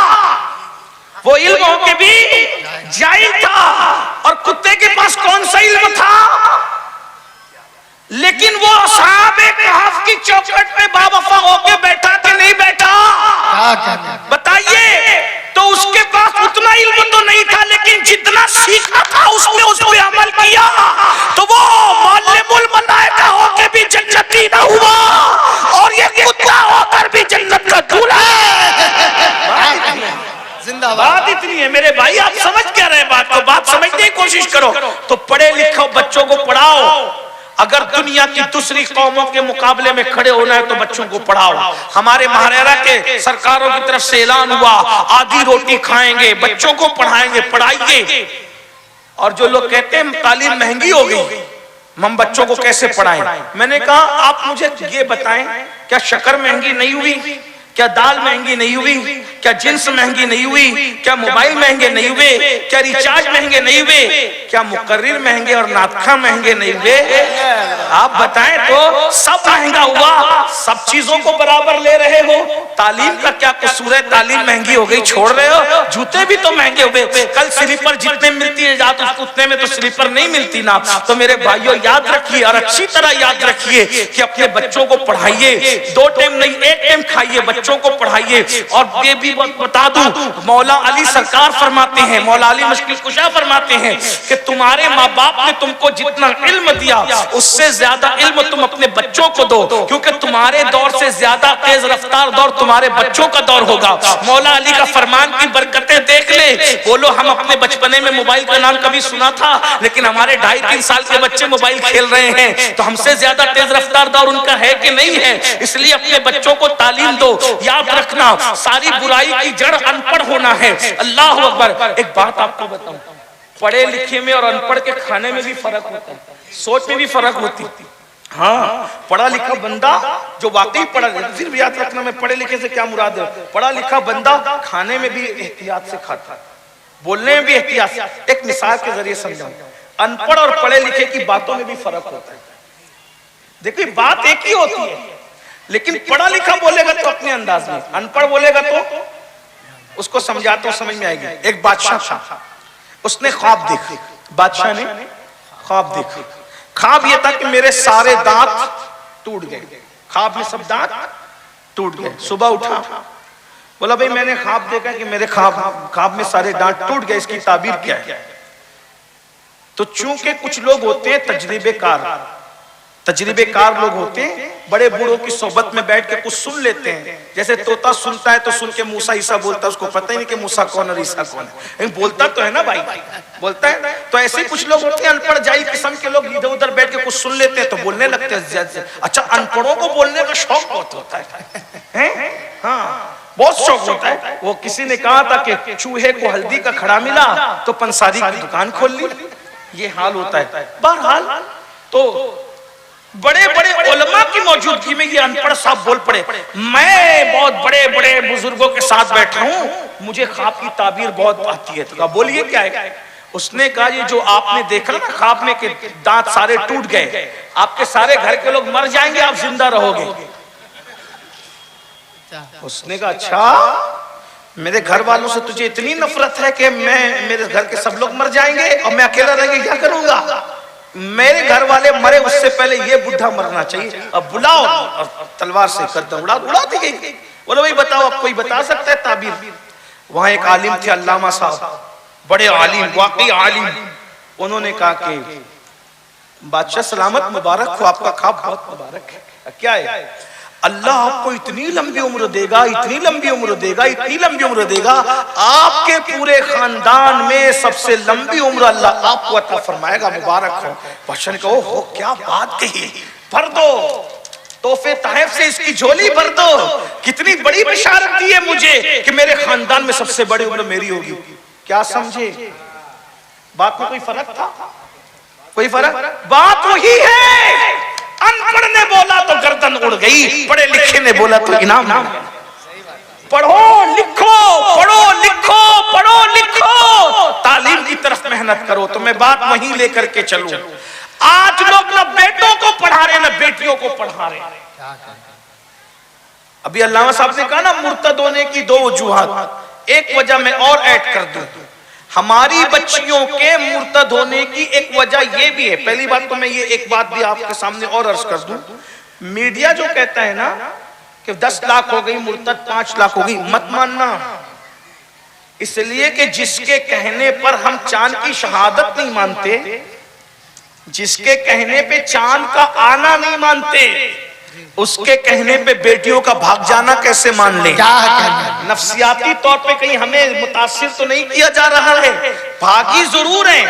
वो इल्म होके भी जाहिल था। और कुत्ते के पास कौन सा इल्म था? लेकिन वो साहबे कहफ की चौखट पे बावफा होके बैठा कि नहीं बैठा? बताइए। तो उसके पास उतना इल्म तो नहीं था, लेकिन जितना सीखा था उसने उस पे अमल किया, तो वो मुअल्लिमुल मलाइका होके भी जन्नती ना हुआ, और ये कुत्ता होकर भी जन्नत का दूल्हा। बात इतनी है मेरे भाई, आप समझ क्या रहे बात को? बात समझने की कोशिश करो। तो पढ़े लिखो बच्चों को पढ़ाओ। अगर दुनिया की दूसरी कौमों के मुकाबले में खड़े होना है तो बच्चों को पढ़ाओ। हमारे महाराजा के सरकारों की तरफ से ऐलान हुआ, आधी रोटी खाएंगे, बच्चों को पढ़ाएंगे, पढ़ाइए। और जो लोग कहते हैं तालीम महंगी हो गई, हम बच्चों को कैसे पढ़ाएं? मैंने कहा आप मुझे ये बताएं, क्या शक्कर महंगी नहीं हुई? क्या दाल महंगी नहीं हुई? क्या जिन्स महंगी नहीं हुई? क्या मोबाइल महंगे नहीं हुए? क्या रिचार्ज महंगे नहीं हुए? क्या मुकर्रिर महंगे और नातखा महंगे नहीं हुए? आप बताएं तो सब महंगा हुआ, सब चीजों को बराबर ले रहे हो। तालीम का क्या कसूर है? तालीम महंगी हो गई, छोड़ रहे हो। जूते भी तो महंगे हुए, कल स्लीपर जितने मिलती है जात उतने में तो स्लीपर नहीं मिलती ना। तो मेरे भाइयों याद रखिए, और अच्छी तरह याद रखिए कि अपने बच्चों को पढ़ाइए। 2 टाइम नहीं, 1 टाइम खाइए, बच्चों को पढ़ाइए। और ये भी बता दूं, मौला अली सरकार फरमाते हैं, मौला अली मुश्किल कुशा फरमाते हैं कि तुम्हारे माँ बाप ने तुमको जितना इल्म दिया उससे ज्यादा इल्म तुम अपने बच्चों को दो, क्योंकि तुम्हारे दौर से ज्यादा तेज रफ्तार दौर तुम्हारे बच्चों का दौर होगा। मौला अली का फरमान की बरकतें देख ले। बोलो हम अपने बचपने में मोबाइल का नाम कभी सुना था, लेकिन हमारे 2.5-3 साल के बच्चे मोबाइल खेल रहे हैं, तो हमसे ज्यादा तेज रफ्तार दौर उनका है कि नहीं है? इसलिए अपने बच्चों को तालीम दो। याद रखना, सारी बुराई की जड़ अनपढ़ होना है। अल्लाह अकबर। एक बात आपको बताऊं, पढ़े लिखे में और अनपढ़ के खाने में भी फर्क होता है, सोच में भी फर्क होती है। हाँ, पढ़ा लिखा बंदा जो वाकई पढ़ा, फिर भी याद रखना मैं पढ़े लिखे से क्या मुराद है। पढ़ा लिखा बंदा खाने में भी एहतियात से खाता है, बोलने में भी एहतियात। एक मिसाल के जरिए समझाऊं, अनपढ़ और पढ़े लिखे की बातों में भी फर्क होता है। देखिए बात एक ही होती है, लेकिन पढ़ा लिखा बोलेगा तो अपने अंदाज में, अनपढ़ बोलेगा तो उसको समझाते हो समझ में आएगी। एक बादशाह था, उसने ख्वाब देखा। बादशाह ने ख्वाब देखा। ख्वाब ये था कि मेरे सारे दांत टूट गए। ख्वाब में सब दांत टूट गए। सुबह उठा, बोला भाई मैंने ख्वाब देखा कि मेरे ख्वाब में सारे दांत टूट गए, इसकी ताबीर क्या है? तो चूंकि कुछ लोग होते हैं तजर्बेकार लोग होते हैं, बड़े बूढ़ों की सोबत में बैठ के कुछ सुन लेते हैं। जैसे तोता सुनता है तो सुन के मूसा ईसा बोलता है, उसको पता ही नहीं कि मूसा कौन और ईसा कौन है, लेकिन बोलता तो है ना भाई, बोलता है। तो ऐसे कुछ लोग होते हैं अनपढ़ जाहिल किस्म के लोग, इधर उधर बैठ के कुछ सुन लेते हैं तो बोलने लगते हैं। अच्छा, अनपढ़ों को बोलने का शौक बहुत होता है, हाँ बहुत शौक होता है। वो किसी ने कहा था कि चूहे को हल्दी का खड़ा मिला तो पंसारी की दुकान खोल ली, ये हाल होता है। बहरहाल तो बड़े बड़े उलमा की मौजूदगी में ये अनपढ़ साहब बोल पड़े, मैं बहुत बड़े बड़े बुजुर्गों के साथ बैठा हूं, मुझे ख्वाब की ताबीर बहुत आती है। तो कहा बोलिए क्या है? उसने कहा ये जो आपने देखा ना ख्वाब में कि दांत सारे टूट गए, आपके सारे घर के लोग मर जाएंगे, आप जिंदा रहोगे। उसने कहा अच्छा, मेरे घर वालों से तुझे इतनी नफरत है कि मेरे घर के सब लोग मर जाएंगे और मैं अकेला रह के क्या करूंगा? मेरे घर वाले मरे उससे पहले ये बुढ़ा मरना चाहिए, अब बुलाओ और तलवार से गर्दन उड़ा दी गई। बोलो भाई बताओ, अब कोई बता सकता है ताबीर? वहां एक आलिम थे अल्लामा साहब, बड़े आलिम, वाकई आलिम। उन्होंने कहा कि बादशाह सलामत, मुबारक हो, आपका ख्वाब बहुत मुबारक है। क्या है? अल्लाह आपको इतनी लंबी उम्र देगा, इतनी लंबी उम्र देगा, इतनी लंबी उम्र देगा, आपके पूरे खानदान में सबसे लंबी उम्र अल्लाह आपको अता फरमाएगा, मुबारक हो। बादशाह ने कहा ओहो क्या बात कही, भर दो तोहफे ताइफ से इसकी झोली भर दो, कितनी बड़ी बिशारत दी है मुझे कि मेरे खानदान में सबसे बड़ी उम्र मेरी होगी। क्या समझे? बात में कोई फर्क था? कोई फर्क? बात वही है। अनपढ़ ने बोला तो गर्दन उड़ गई, पढ़े लिखे ने बोला तो इनाम। पढ़ो लिखो, पढ़ो लिखो, पढ़ो लिखो, तालीम की तरफ मेहनत करो। तो मैं बात वहीं लेकर के चलूं। आज लोग ना बेटों को पढ़ा रहे ना बेटियों को पढ़ा रहे। अभी अल्लामा साहब ने कहा ना मुर्तद होने की दो वजूहात, एक वजह मैं और ऐड कर दूं। हमारी बच्चियों के मुर्तद होने की एक वजह यह भी है। पहली बात तो मैं ये एक बात भी आपके सामने और अर्ज कर दूं, मीडिया जो कहता है ना कि 10 लाख हो गई मुर्तद, 5 लाख हो गई, मत मानना। इसलिए कि जिसके कहने पर हम चांद की शहादत नहीं मानते, जिसके कहने पे चांद का आना नहीं मानते, उसके कहने पे बेटियों का भाग जाना कैसे मान ले? नफ्सियाती तौर पे कहीं हमें मुतासिर तो नहीं किया जा रहा है, भागी जरूर है,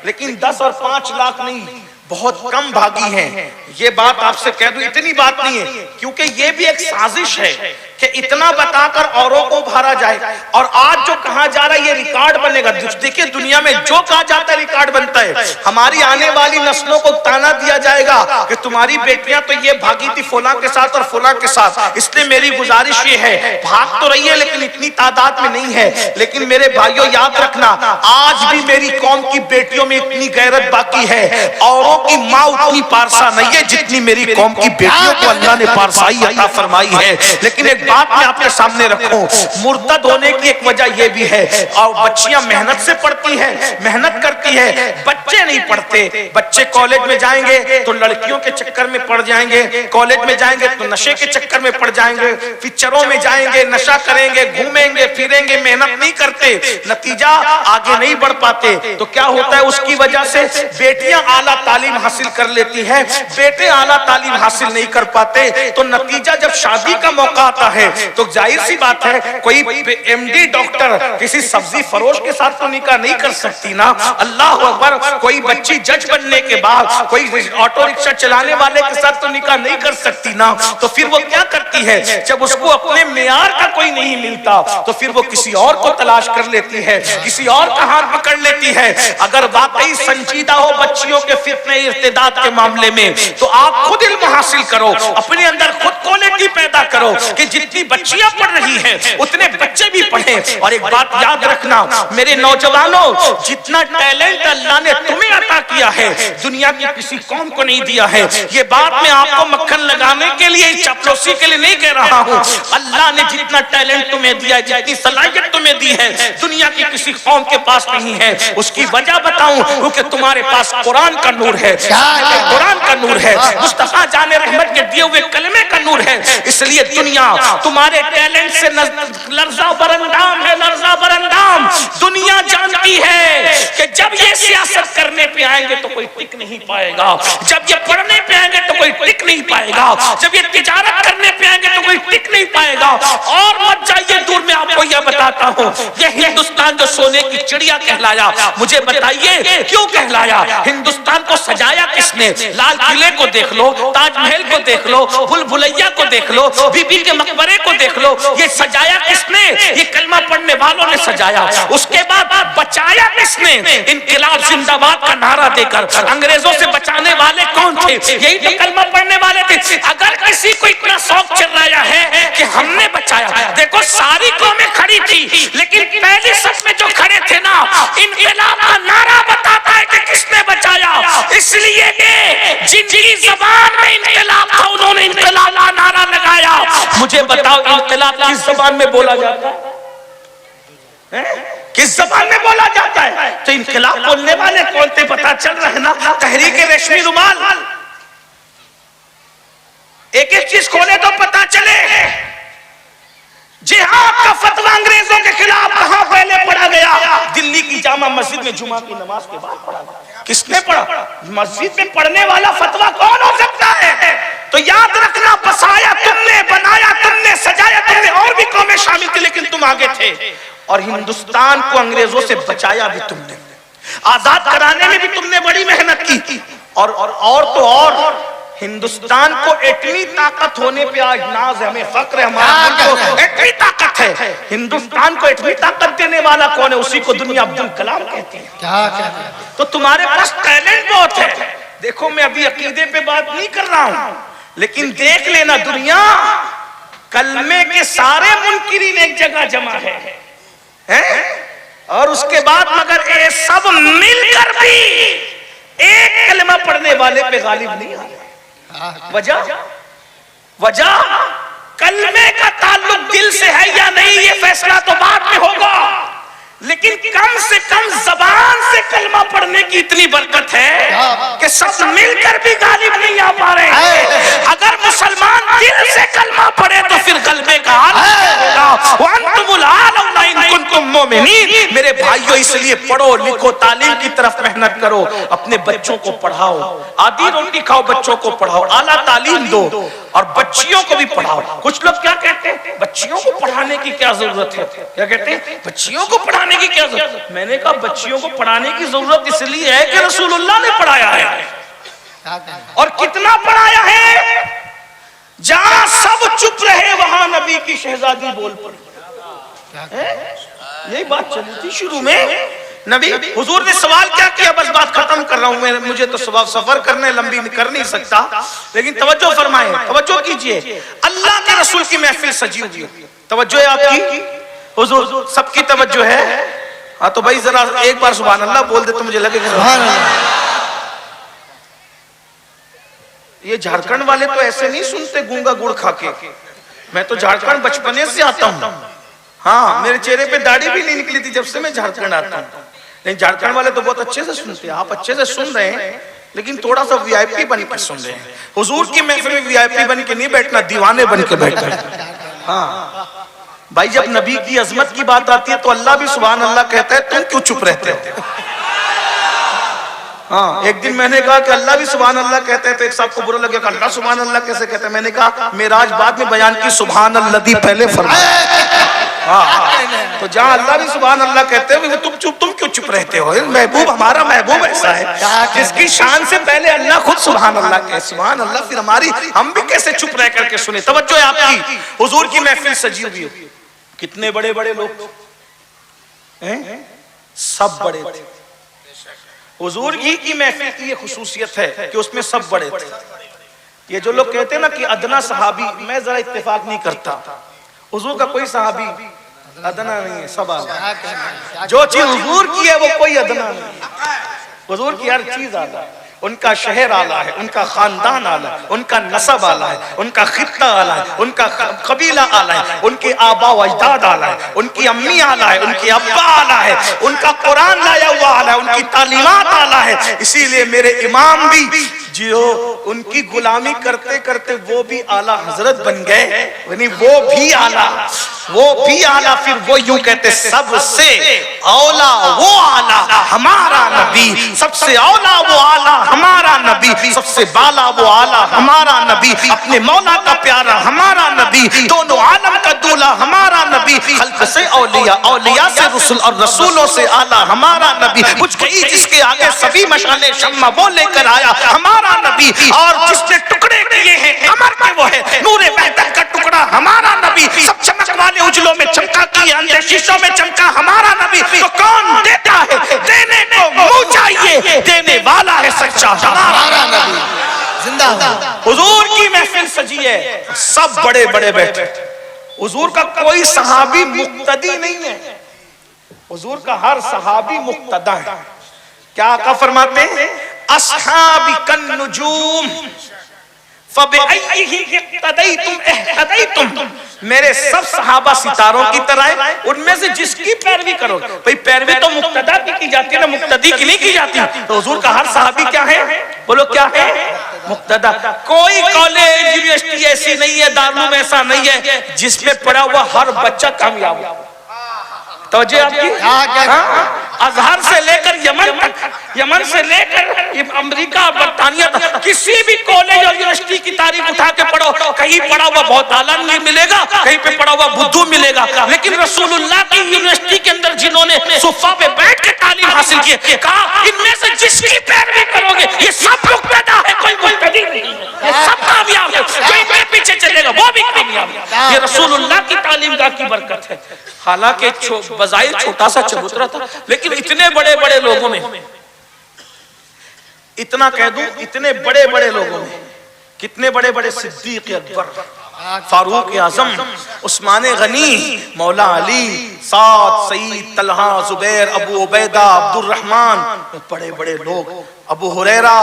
लेकिन 10 और 5 लाख नहीं, बहुत कम भागी हैं। ये बात आपसे कह दूं, इतनी बात नहीं है, क्योंकि ये भी एक साजिश है कि इतना बताकर औरों को भरा जाए। और आज जो कहा जा रहा है ये रिकॉर्ड बनेगा। देखिए दुनिया में जो कहा जाता है रिकॉर्ड बनता है। हमारी आने वाली नस्लों को ताना दिया जाएगा कि तुम्हारी बेटियां तो ये भागी थी फुला के साथ और फुला के साथ। इसलिए मेरी गुजारिश ये है, भाग तो रही है लेकिन इतनी तादाद में नहीं है। लेकिन मेरे भाइयों याद रखना, आज भी मेरी कौम की बेटियों में इतनी गैरत बाकी है। औरों की माँ उतनी पारसा नहीं है जितनी मेरी कौम की बेटियों को अल्लाह ने पारसाई अता फरमाई है। लेकिन एक बात मैं आपके सामने रखूं, मुर्तद होने की एक वजह यह भी है, और बच्चियां मेहनत से पढ़ती हैं, मेहनत करती है, बच्चे नहीं पढ़ते। बच्चे कॉलेज में जाएंगे तो लड़कियों के चक्कर में पड़ जाएंगे, कॉलेज में जाएंगे तो नशे के चक्कर में पड़ जाएंगे, पिक्चरों में जाएंगे, नशा करेंगे, घूमेंगे फिरेंगे, मेहनत नहीं करते, नतीजा आगे नहीं बढ़ पाते। तो क्या होता है उसकी वजह से? बेटियां आला तालीम हासिल कर लेती है, बेटे आला तालीम हासिल नहीं कर पाते। तो नतीजा जब शादी का मौका आता है तो जाहिर सी बात है कोई एमडी डॉक्टर किसी सब्जी फरोश के साथ तो निकाह नहीं कर सकती ना। अल्लाह अकबर। कोई बच्ची जज बनने के बाद कोई ऑटो रिक्शा चलाने वाले के साथ तो निकाह नहीं कर सकती ना। तो फिर वो क्या करती है, जब उसको अपने मेयार का कोई नहीं मिलता तो फिर वो किसी और को तलाश कर लेती है, किसी और का हाथ पकड़ लेती है। अगर वाकई संजीदा हो बच्चियों के फितने इर्तिदाद के मामले में तो आप खुद इल्म हासिल करो, अपने अंदर खुद क्वालिटी पैदा करो कि जितनी बच्चियां पढ़ रही हैं उतने बच्चे भी पढ़े। और एक बात याद रखना मेरे नौजवानों, जितना टैलेंट अल्लाह ने तुम्हें अता किया है दुनिया की किसी कौम को नहीं दिया है। ये बात मैं आपको मक्खन लगाने के लिए, चपलोसी के लिए नहीं कह रहा हूँ। अल्लाह ने जितना टैलेंट तुम्हें दिया, जितनी सलाहियत तुम्हें दी है दुनिया की किसी कौम के पास नहीं है। उसकी वजह बताऊं, क्योंकि तुम्हारे पास कुरान का नूर है, कुरान का नूर है, मुस्तफा जाने रहमत के दिए हुए कलमे का नूर है। इसलिए दुनिया तुम्हारे टैलेंट से लर्जा बरंदाम है, लर्जा बरंदाम। दुनिया जानती है कि जब ये सियासत करने पे आएंगे तो कोई टिक नहीं पाएगा, जब ये पढ़ने पे आएंगे तो कोई टिक नहीं पाएगा, जब ये तिजारत करने पे आएंगे तो कोई टिक नहीं पाएगा। और मत जाइए दूर, मैं आपको यह बताता हूँ, ये हिंदुस्तान जो सोने की चिड़िया कहलाया, मुझे बताइए क्यों कहलाया? हिंदुस्तान को सजाया किसने? लाल किले को देख लो, ताजमहल को देख लो, भूल भुलैया को देख लो, बीबी के मकबरे को देख लो। ये सजाया किसने? ये कलमा पढ़ने वालों ने सजाया। उसके बाद बचाया किसने? इनकलाब जिंदाबाद का नारा देकर अंग्रेजों से बचाने वाले कौन थे? यही तो कलमा पढ़ने वाले थे। अगर किसी को इतना शौक चल रहा है कि हमने बचाया, देखो सारी कौमें खड़ी थी लेकिन पहली सफ में जो खड़े थे ना, इनकलाब का नारा बताता है कि किसने बचाया। इसलिए कि जिनकी जबान में इनकलाब था उन्होंने इनकलाब का नारा लगाया। मुझे बताओ इनकलाब किस जबान में बोला जाता है? किस जबान में बोला जाता है? तो इनकलाब बोलने वाले कौन थे पता चल रहा है ना? तहरीक रेशमी रुमाल। एक एक चीज खोले तो पता चले। जिहाद का फतवा अंग्रेजों के खिलाफ कहां पहले पढ़ा गया? दिल्ली की जामा मस्जिद में जुमा की नमाज के बाद पढ़ा गया। किसने पढ़ा? मस्जिद में पढ़ने वाला फतवा कौन हो सकता है? तो याद रखना, बसाया तुमने, बनाया तुमने, सजाया तुमने, और भी कौमें शामिल थी लेकिन तुम आगे थे। और हिंदुस्तान को अंग्रेजों से बचाया भी तुमने, आजाद कराने में भी तुमने बड़ी मेहनत की। और तो और हिंदुस्तान को एटमी ताकत होने पे आज नाज है, हमें फक्र है, हमारा मुल्क को एटमी ताकत है। हिंदुस्तान को एटमी ताकत देने वाला कौन है? उसी को दुनिया अब्दुल कलाम कहते हैं। क्या कहते हैं? तो तुम्हारे पास टैलेंट बहुत है। देखो मैं अभी अकीदे पे बात नहीं कर रहा हूं, लेकिन देख लेना दुनिया, कलमे के सारे मुनकिरीन एक जगह जमा है? और उसके बाद मगर ये सब मिलकर भी एक कलमा पढ़ने वाले पे गालिब नहीं आए। वजह कलमे का ताल्लुक दिल से है या नहीं, ये फैसला तो बाद में होगा, लेकिन कम से कम जबान से कलमा पढ़ने की इतनी बरकत है कि सब मिलकर भी गालिब नहीं आ पा रहे हैं। अगर मुसलमान दिल से कलमा पढ़े तो फिर गलबे का हाल मेरे भाइयों, इसलिए पढ़ो लिखो, तालीम की तरफ मेहनत करो, अपने बच्चों को पढ़ाओ, आधी रोटी खाओ, बच्चों को पढ़ाओ, आला तालीम दो और बच्चियों को भी पढ़ाओ। कुछ लोग क्या कहते हैं, बच्चियों को पढ़ाने की क्या जरूरत है? क्या कहते हैं, बच्चियों को पढ़ाने की क्या जरूरत? मैंने कहा बच्चियों को पढ़ाने की जरूरत इसलिए है कि रसूलुल्लाह ने पढ़ाया है। और कितना पढ़ाया है? जहां सब चुप रहे वहां नबी की शहजादी बोल पड़ी। यही बात चली थी शुरू में। नबी हुजूर ने सवाल क्या किया, बस बात खत्म कर रहा हूं मैं, मुझे तो सफर करने लंबी कर नहीं सकता, लेकिन तवज्जो फरमाएं, तवज्जो कीजिए। अल्लाह के रसूल की महफिल सजी हुई है, तवज्जो है आपकी, हुजूर सबकी तवज्जो है। हाँ तो भाई जरा एक बार सुभान अल्लाह बोल दे तो मुझे लगेगा सुभान अल्लाह। ये झारखंड वाले तो ऐसे नहीं सुनते गूंगा गुड़ खा के, मैं तो झारखंड बचपने से आता हूँ। हाँ मेरे चेहरे पे दाढ़ी भी नहीं निकली थी जब से मैं झारखंड आता हूँ, लेकिन झारखंड वाले तो बहुत अच्छे से सुनते हैं। आप अच्छे से सुन रहे हैं, लेकिन थोड़ा सा वीआईपी बन के सुन रहे हैं। हुजूर की महफिल में वीआईपी बन के नहीं बैठना, दीवाने बन के बैठना। हाँ भाई, जब नबी की अजमत की बात आती है तो अल्लाह भी सुभान अल्लाह कहता है, तुम क्यों चुप रहते हो? हाँ एक दिन मैंने कहा कि अल्लाह भी सुभान अल्लाह कहते हैं, तो एक साहब को बुरा लगेगा, अल्लाह सुभान अल्लाह कैसे कहते हैं? मैंने कहा मेराज बाद में बयान की, सुभान अल्लाह पहले फरमाया। हाँ तो जहाँ अल्लाह भी सुभान अल्लाह कहते हैं, तुम क्यों चुप रहते हो? महबूब, हमारा महबूब ऐसा है जिसकी शान से पहले अल्लाह खुद सुभान अल्लाह कहे, सुभान अल्लाह, फिर हमारी हम भी कैसे चुप रह करके सुने? तवज्जो है आपकी। हुजूर की महफिल सजी हुई है, कितने बड़े बड़े लोग हैं, सब बड़े थे। हुजूर की महफिल की ये खुसूसियत है कि उसमें सब बड़े थे। ये जो लोग कहते हैं ना कि अदना सहाबी, मैं जरा इत्तेफाक नहीं करता। हुजूर का कोई सहाबी अदना नहीं है, सब आला। जो चीज हुजूर की है वो कोई अदना नहीं है, हुजूर की हर चीज आला है। उनका शहर आला है, उनका खानदान आला है, उनका नसब आला है, उनका खित्ता आला है, उनका कबीला आला है, उनके आबा व अजदाद आला है, उनकी अम्मी आला है, उनके अब्बा आला है, उनका कुरान लाया हुआ आला है, उनकी तालीमात आला है। इसीलिए मेरे इमाम भी जो उनकी गुलामी करते करते वो भी आला हजरत बन गए, यानी वो भी आला, फिर वो यूं कहते, सबसे औला वो आला हमारा नबी, सबसे औला वो आला हमारा नबी, सबसे बाला वो आला हमारा नबी, अपने मौला का प्यारा हमारा नबी, दोनों आलम का दूल्हा हमारा नबी, खल्क से औलिया, औलिया से रसूल और रसूलों से आला हमारा नबी, कुछ कहीं जिसके आगे सभी मशाले शम्मा वो लेकर आया हमारा नबी, और जिसने टुकड़े किए हैं कमर में वो है नूरे महतब का टुकड़ा हमारा नबी, सब चमक वाले उजलों में चमका की अंदर शीशों में चमका हमारा नबी। तो कौन देता है? देने को मुंह चाहिए, देने वाला है सच्चा हमारा नबी। जिंदाबाद। हुजूर की महफिल सजी है, सब बड़े बड़े बैठे। हुजूर का कोई सहाबी मुक्तदी नहीं है, हुजूर का हर सहाबी मुक्तदा है। क्या आका फरमाते हैं, अस्हाबी कन नुजूम मेरे सब सहाबा सितारों की तरह है, उनमें से जिसकी पैरवी करो। भाई पैरवी तो मुक्तदा की जाती है ना, मुक्तदी की नहीं की जाती। तो हुजूर का हर सहाबी क्या है? बोलो क्या है? मुक्तदा। कोई कॉलेज यूनिवर्सिटी ऐसी नहीं है, दारुल ऐसा नहीं है जिसमें पढ़ा हुआ हर बच्चा कामयाब हो। तो आपकी अजहर से लेकर यमन तक, यमन से लेकर अमेरिका, बरतानिया तक, किसी भी कॉलेज और यूनिवर्सिटी की तारीख उठा के पढ़ो, कहीं पढ़ा हुआ बहुत आलम मिलेगा, कहीं पे पढ़ा हुआ बुद्धू मिलेगा। लेकिन रसूलुल्लाह की यूनिवर्सिटी के अंदर जिन्होंने सोफा पे बैठ के तालीम हासिल की, कहा इनमें से जिसकी पैरवी करोगे ये सब लोग पैदा है, कोई मुबतदी नहीं है, ये सब कामयाब है, जो इनके पीछे चलेगा वो भी कामयाब है। ये रसूलुल्लाह की तालीमगाह की बरकत है। हालांकि बज़ाहिर छोटा सा चबूतरा था, लेकिन इतने बड़े बड़े लोगों में, इतना कह दूं, इतने बड़े बड़े लोगों में कितने बड़े बड़े सिद्दीक अकबर, फारूक आजम, उस्मान गनी, मौला अली, साद, सईद, तलहा, जुबैर, अबू उबैदा, अब्दुल रहमान, बड़े बड़े लोग, अबू हुरैरा,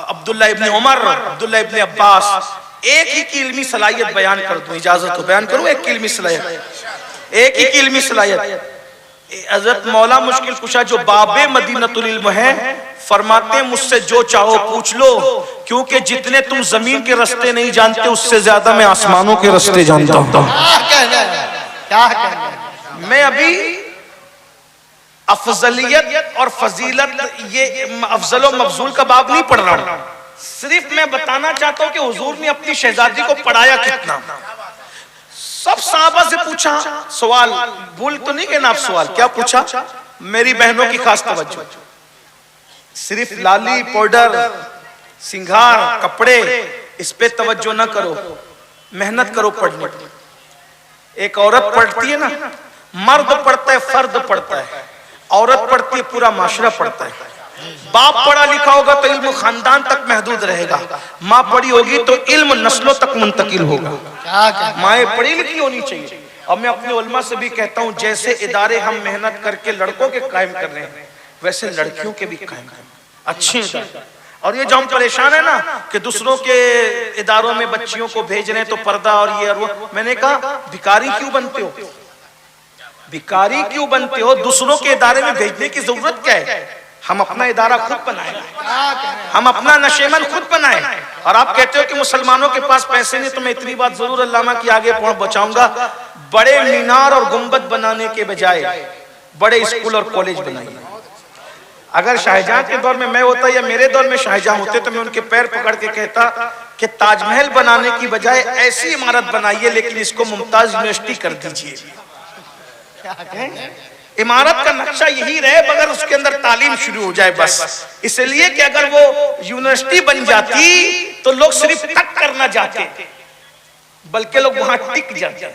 अब्दुल्ला इब्न उमर, अब्दुल्ला इब्न अब्बास। एक ही की इल्मी सलाहियत बयान कर दूं, इजाजत हो बयान करूं? एक की इल्मी सलाहियत, एक ही की इल्मी सलाहियत। हज़रत मौला मुश्किल कुशा जो बाबे मदीनतुल इल्म है, फरमाते मुझसे जो चाहो पूछ लो, क्योंकि जितने तुम जमीन के रास्ते नहीं जानते उससे ज्यादा मैं आसमानों के रास्ते जानता हूं। क्या कहना? मैं अभी अफजलियत और फजीलत, ये अफजल और मफजूल का बाब नहीं पढ़ रहा हूं, सिर्फ मैं बताना चाहता हूं कि हुजूर ने अपनी शहजादी को पढ़ाया कितना। सब साहबा से पूछा सवाल, भूल तो नहीं गए ना आप सवाल? क्या पूछा? मेरी बहनों की खास तवज्जो, सिर्फ लाली, पाउडर, सिंगार, कपड़े, इस पे तवज्जो ना करो, मेहनत करो पढ़ने की। एक औरत पढ़ती है ना, मर्द पढ़ता है, फर्द पढ़ता है, औरत पढ़ती है, पूरा माशरा पढ़ता है। बाप पढ़ा लिखा होगा तो इल्म खानदान तक महदूद रहेगा, माँ पढ़ी होगी तो इल्म नस्लों तक मुंतकिल होगा। माएँ पढ़ी लिखी होनी चाहिए। और मैं अपने उलमा से भी कहता हूँ, जैसे इदारे हम मेहनत करके लड़कों के कायम कर रहे हैं, वैसे लड़कियों के भी कायम करें अच्छे इदारे। और ये जो हम परेशान है ना कि दूसरों के इदारों में बच्चियों को भेज रहे हैं तो पर्दा और ये और वो, मैंने कहा भिखारी क्यों बनते हो? भिखारी क्यों बनते हो? दूसरों के इदारे में भेजने की जरूरत क्या है? हम अपना इदारा खुद बनाए, हम अपना नशेमन खुद बनाए। और आप कहते हो कि मुसलमानों के पास पैसे नहीं, तो मैं इतनी बात जरूर अल्लामा की आगे बचाऊंगा, बड़े मीनार और गुंबद बनाने के बजाय बड़े स्कूल और कॉलेज बनाइए। अगर शाहजहां के दौर में मैं होता या मेरे दौर में शाहजहां होते तो मैं उनके पैर पकड़ के कहता कि ताजमहल बनाने की बजाय ऐसी इमारत बनाइए, लेकिन इसको मुमताज यूनिवर्सिटी कर दीजिए। इमारत का नक्शा यही रहे, मगर उसके अंदर तालीम शुरू हो जाए बस। इसलिए कि अगर वो यूनिवर्सिटी बन जाती तो लोग सिर्फ तक करना जाते, बल्कि लोग वहां टिक जाते,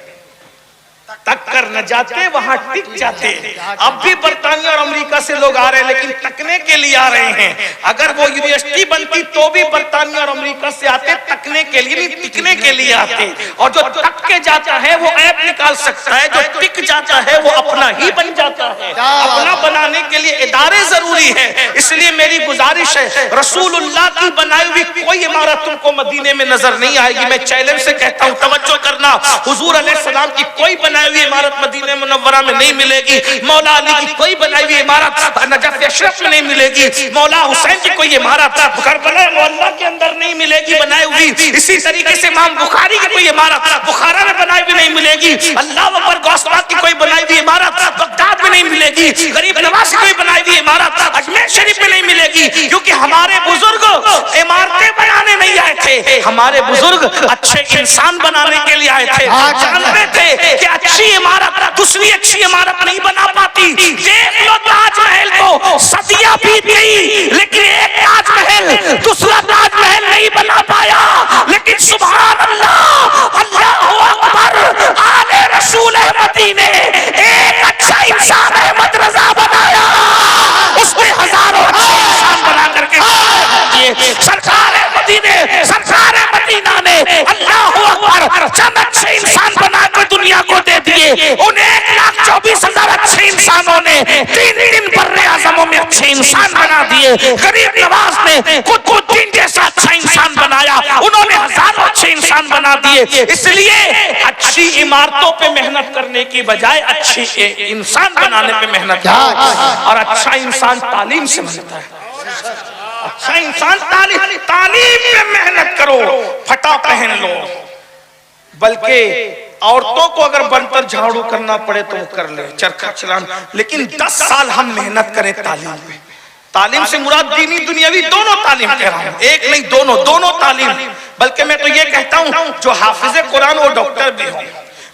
तक कर न जाते वहां टिक जाते। अब भी बरतानिया और अमेरिका से लोग आ रहे हैं, लेकिन तकने के लिए आ रहे हैं। अगर वो यूनिवर्सिटी बनती तो भी बरतानिया और अमेरिका से आते, तकने के लिए नहीं, टिकने के लिए आते। और जो तक के जाता है वो ऐप निकाल सकता है, जो टिक जाता है वो अपना ही बन जाता है। अपना बनाने के लिए इदारे जरूरी है। इसलिए मेरी गुजारिश है, रसूलुल्लाह की बनाई हुई कोई इमारत तुमको मदीने में नजर नहीं आएगी। मैं चैलेंज से कहता हूँ, तवज्जो करना, हुजूर अलैहिस्सलाम की कोई बनाई हुई इमारत मदीने मुनव्वरा में नहीं मिलेगी। मौला अली की कोई बनाई हुई इमारत नजफ अशरफ में नहीं मिलेगी। मौला हुसैन की कोई इमारत करबला मोहल्ला के अंदर नहीं मिलेगी बनाई हुई। इसी तरीके से इमाम बुखारी की कोई इमारत बुखारा में बनाई हुई नहीं मिलेगी। अल्लाह अकबर गौसबाग की कोई बनाई हुई इमारत बगदाद में नहीं मिलेगी। गरीब नवाज की कोई बनाई हुई इमारत अजमेर शरीफ में नहीं मिलेगी। क्योंकि हमारे बुजुर्ग इमारतें बनाने नहीं आए थे, हमारे बुजुर्ग अच्छे इंसान बनाने के लिए आए थे। जानते थे कि अच्छी इमारत दूसरी अच्छी इमारत नहीं बना पाती। देख लो ताजमहल को सदियां बीत गई, लेकिन एक ताजमहल दूसरा ताजमहल नहीं बना पाया। लेकिन सुभान अल्लाह, अल्लाहू अकबर, आले रसूल अहमदी ने एक अच्छा इंसान अहमद रजा बनाया। उसने हजारों अच्छे इंसान बना करके सरकार मदीने, सरकार मदीना ने अल्लाहू अकबर चंद अच्छे इंसान बनाकर दुनिया को दे दिए। उन 1,24,000 अच्छे इंसानों ने 3 बर्रे आज़मों में अच्छे इंसान बना दिए। गरीब नवाज ने कुतुबुद्दीन जैसा अच्छा इंसान बनाया, उन्होंने हजारों अच्छे इंसान बना दिए। इसलिए अच्छी इमारतों पे मेहनत करने की बजाय अच्छी इंसान बनाने पे मेहनत करो। और अच्छा इंसान तालीम से बनता है। अच्छा इंसान तालीम में मेहनत करो, फटा पहन लो, बल्कि औरतों को अगर बनकर झाड़ू करना पड़े तो वो कर ले, चरखा चलाना, लेकिन 10 साल हम मेहनत करें तालीम पे। तालीम से मुराद दीनी दुनियावी दोनों तालीम कह रहा हूं, एक नहीं दोनों तालीम। बल्कि मैं तो ये कहता हूं जो हाफिज कुरान वो डॉक्टर भी हो,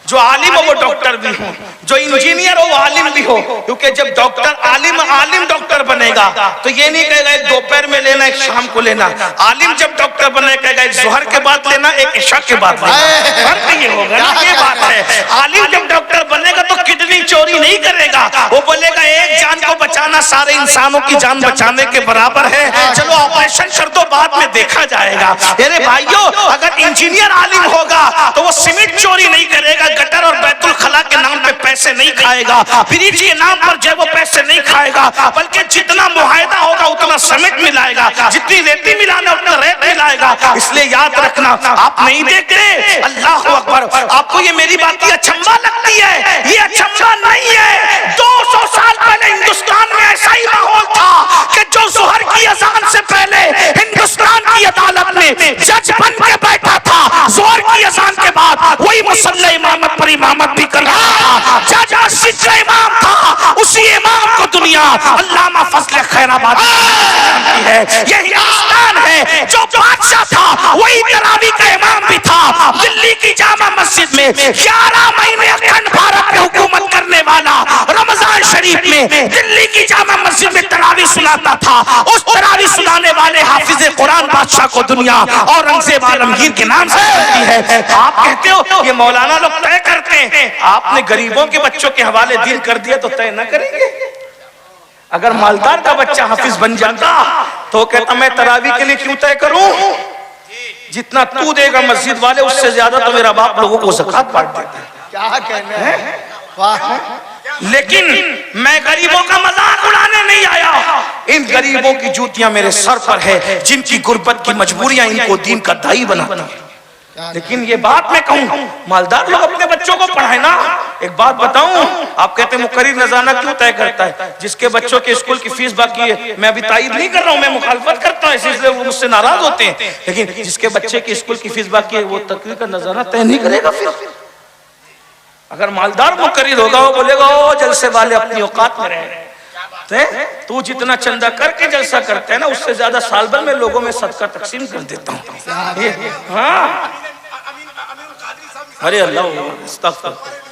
जो आलिम हो वो डॉक्टर भी हो, जो इंजीनियर हो वो आलिम भी हो। क्योंकि जब डॉक्टर आलिम डॉक्टर बनेगा तो ये नहीं कहेगा एक दोपहर में लेना एक शाम को लेना। आलिम जब डॉक्टर बनेगा कहेगा एक जोहर के बाद लेना एक इशा के बाद लेना। फर्क ये होगा ना, ये बात है। आलिम जब डॉक्टर बनेगा तो किडनी चोरी नहीं करेगा, वो बोलेगा एक जान को बचाना सारे इंसानों की जान बचाने के बराबर है, चलो ऑपरेशन कर दो बाद में देखा जाएगा। अरे भाइयों, अगर इंजीनियर आलिम होगा तो वो सीमेंट चोरी नहीं करेगा, गटर और बैतुल खला के नाम पे पैसे नहीं खाएगा, ब्रिज के नाम पर जो वो पैसे नहीं खाएगा, बल्कि जितना मुआहदा होगा उतना सीमेंट मिलाएगा, जितनी रेती मिलाना उतना रेत मिलाएगा। इसलिए याद रखना, आप नहीं देखते, अल्लाह अकबर, आपको ये मेरी बात की अचंभा लगती है, ये अचंभा नहीं है। 200 साल पहले हिंदुस्तान में ऐसा ही माहौल था कि जो जोहर की अजान से पहले हिंदुस्तान की अदालत में जज बन के बैठा था, जोहर की अजान के बाद वही मुसल्ला इमामत पर इमामत भी कर रहा था। जज मस्जिद का इमाम था, उसी इमाम को दुनिया अल्लामा फजल खैराबाद है। ये हिंदुस्तान है, जो बादशाह था वही तरावी का इमाम भी था। दिल्ली की जामा मस्जिद में 11 महीने अखंड भारत में हुकूमत करने वाला रमजान शरीफ में दिल्ली की जामा मस्जिद में तरावी सुनाता था। उस तरावी सुनाने वाले हाफिज कुरान बादशाह को दुनिया औरंगजेब आलमगीर के नाम से कहती है। आप कहते हो ये मौलाना लोग तय करते हैं, आपने गरीबों के बच्चों के हवाले दिन कर दिया तो तय न करेंगे? अगर मालदार का बच्चा हाफिज बन जाता तो कहता मैं तरावी के लिए क्यों तय करूं, जितना तू देगा मस्जिद वाले उससे ज्यादा तो मेरा बाप लोगों को ज़कात बांट देता है। क्या कहना है, वाह। लेकिन मैं गरीबों का मजाक उड़ाने नहीं आया, इन गरीबों की जूतियां मेरे सर पर है, जिनकी गुर्बत की मजबूरियां इनको दीन का दाई बनाती हैं। लेकिन ये बात मैं कहूं, मालदार लोग अपने बच्चों को पढ़ाए ना। एक बात बताऊं, आप कहते हैं मुकर्रिर नज़ाना क्यों तय करता है? जिसके बच्चों के स्कूल की फीस बाकी है, मैं अभी तायद नहीं कर रहा हूं, मैं मुखालफत करता हूं, इसलिए वो मुझसे नाराज होते हैं। लेकिन जिसके बच्चे के स्कूल की फीस बाकी है वो तकरीर का नज़ाना तय नहीं करेगा। फिर अगर मालदार मुकर्रिर होगा वो बोलेगा ओ जलसे वाले अपनी औकात में रहे, तू जितना चंदा करके जलसा करते हैं ना उससे ज्यादा साल भर में लोगों में सदका तकसीम कर देता हूँ। हाँ, अरे अल्लाह,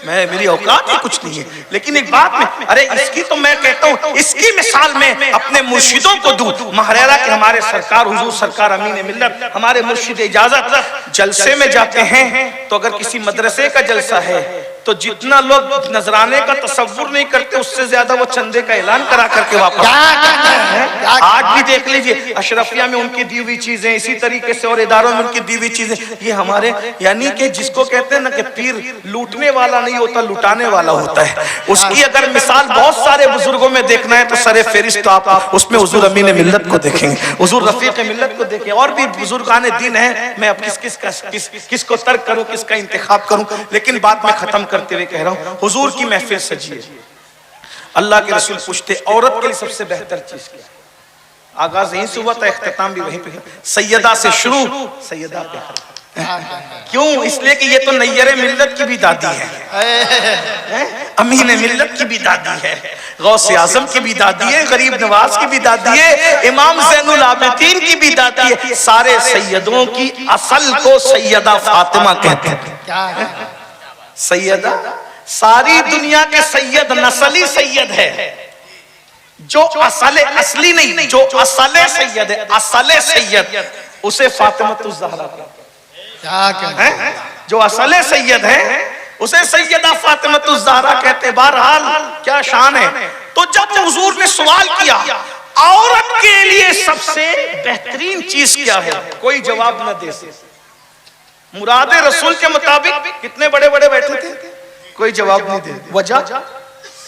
मैं मेरी औकात ही कुछ नहीं है। लेकिन एक बात में, अरे इसकी तो मैं कहता हूँ, इसकी मिसाल में अपने मुर्शिदों को दूं। महरेरा के हमारे सरकार हुजूर सरकार अमीन मिल्लत हमारे मुर्शिद इजाजत जलसे में जाते हैं तो अगर किसी मदरसे का जलसा है तो जितना लोग नजराने का तसव्वुर नहीं करते उससे ज्यादा वो चंदे का ऐलान करा करके वापस। आज भी देख लीजिए अशरफिया में उनकी दी हुई चीजें, इसी तरीके से और इदारों में उनकी दी हुई चीजें, ये हमारे यानी कि जिसको कहते हैं ना कि पीर लूटने वाला नहीं होता, लुटाने वाला होता है। उसकी अगर मिसाल बहुत सारे बुजुर्गों में देखना है तो सरे फेरिस्त आप उसमें हुजूर अमीन मिल्लत को देखेंगे, हुजूर रफीक मिल्लत को देखें, और भी बुजुर्गाने दिन है। मैं अब किसको तर्क करूं, किसका इंतखाब करूं, लेकिन बात में खत्म करते हुए कह रहा हूं, हुजूर की महफिल सजी है। अल्लाह के रसूल पूछते औरत के लिए सबसे बेहतर चीज क्या? आगाज यहीं से हुआ था, इख्तिताम भी वहीं पे। सैयदा से शुरू, सैयदा पे क्यों? इसलिए कि ये तो नैयरे मिल्लत की भी दादी है, अमीन मिल्लत की भी दादी है, गौसे आजम की भी दादी है, गरीब नवाज की भी दादी है, इमाम ज़ैनुल आबिदीन की भी दादी है। सारे सैयदों की असल को सैयदा फातिमा कहते हैं। सैयदा सारी दुनिया के सैयद नस्ली सैयद है, जो असली नहीं, जो असले सैयद है, असले सैयद उसे फातिमातुज़ ज़हरा कहते हैं। जो असले सैयद है उसे सैयदा फातिमातुज़ ज़हरा कहते हैं। बहरहाल क्या शान है। तो जब हुजूर ने सवाल किया औरत के लिए सबसे बेहतरीन चीज क्या है, कोई जवाब न दे सके। मुरादे रसूल के मुताबिक कितने बड़े बड़े बैठे थे, कोई जवाब नहीं दे। वजह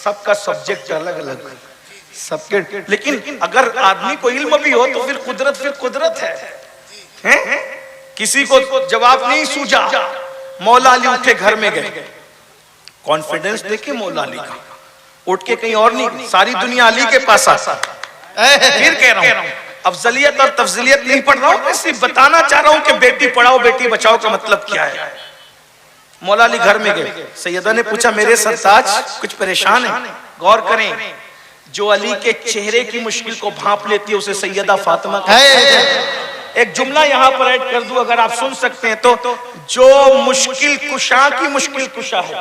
सबका सब्जेक्ट अलग अलग सबके, लेकिन अगर आदमी को इल्म भी हो तो फिर कुदरत है। किसी को जवाब नहीं सूझा, मौला अली उठे घर में गए, कॉन्फिडेंस देखे मौला अली का, उठ के कहीं और नहीं, सारी दुनिया अली के पास आ। फिर कह रहा हूं अफजलियत और तफजीलियत नहीं पढ़ रहा हूं, मैं सिर्फ बताना चाह रहा हूं कि बेटी पढ़ाओ बेटी बचाओ का मतलब क्या है। मौला अली घर में गए, सैयदा ने पूछा मेरे सरताज कुछ परेशान है? गौर करें, जो अली के चेहरे की मुश्किल को भांप लेती है उसे सैयदा फातिमा एक जुमला यहाँ पर ऐड कर दूं अगर आप सुन सकते हैं तो, जो मुश्किल कुशा की मुश्किल कुशा है,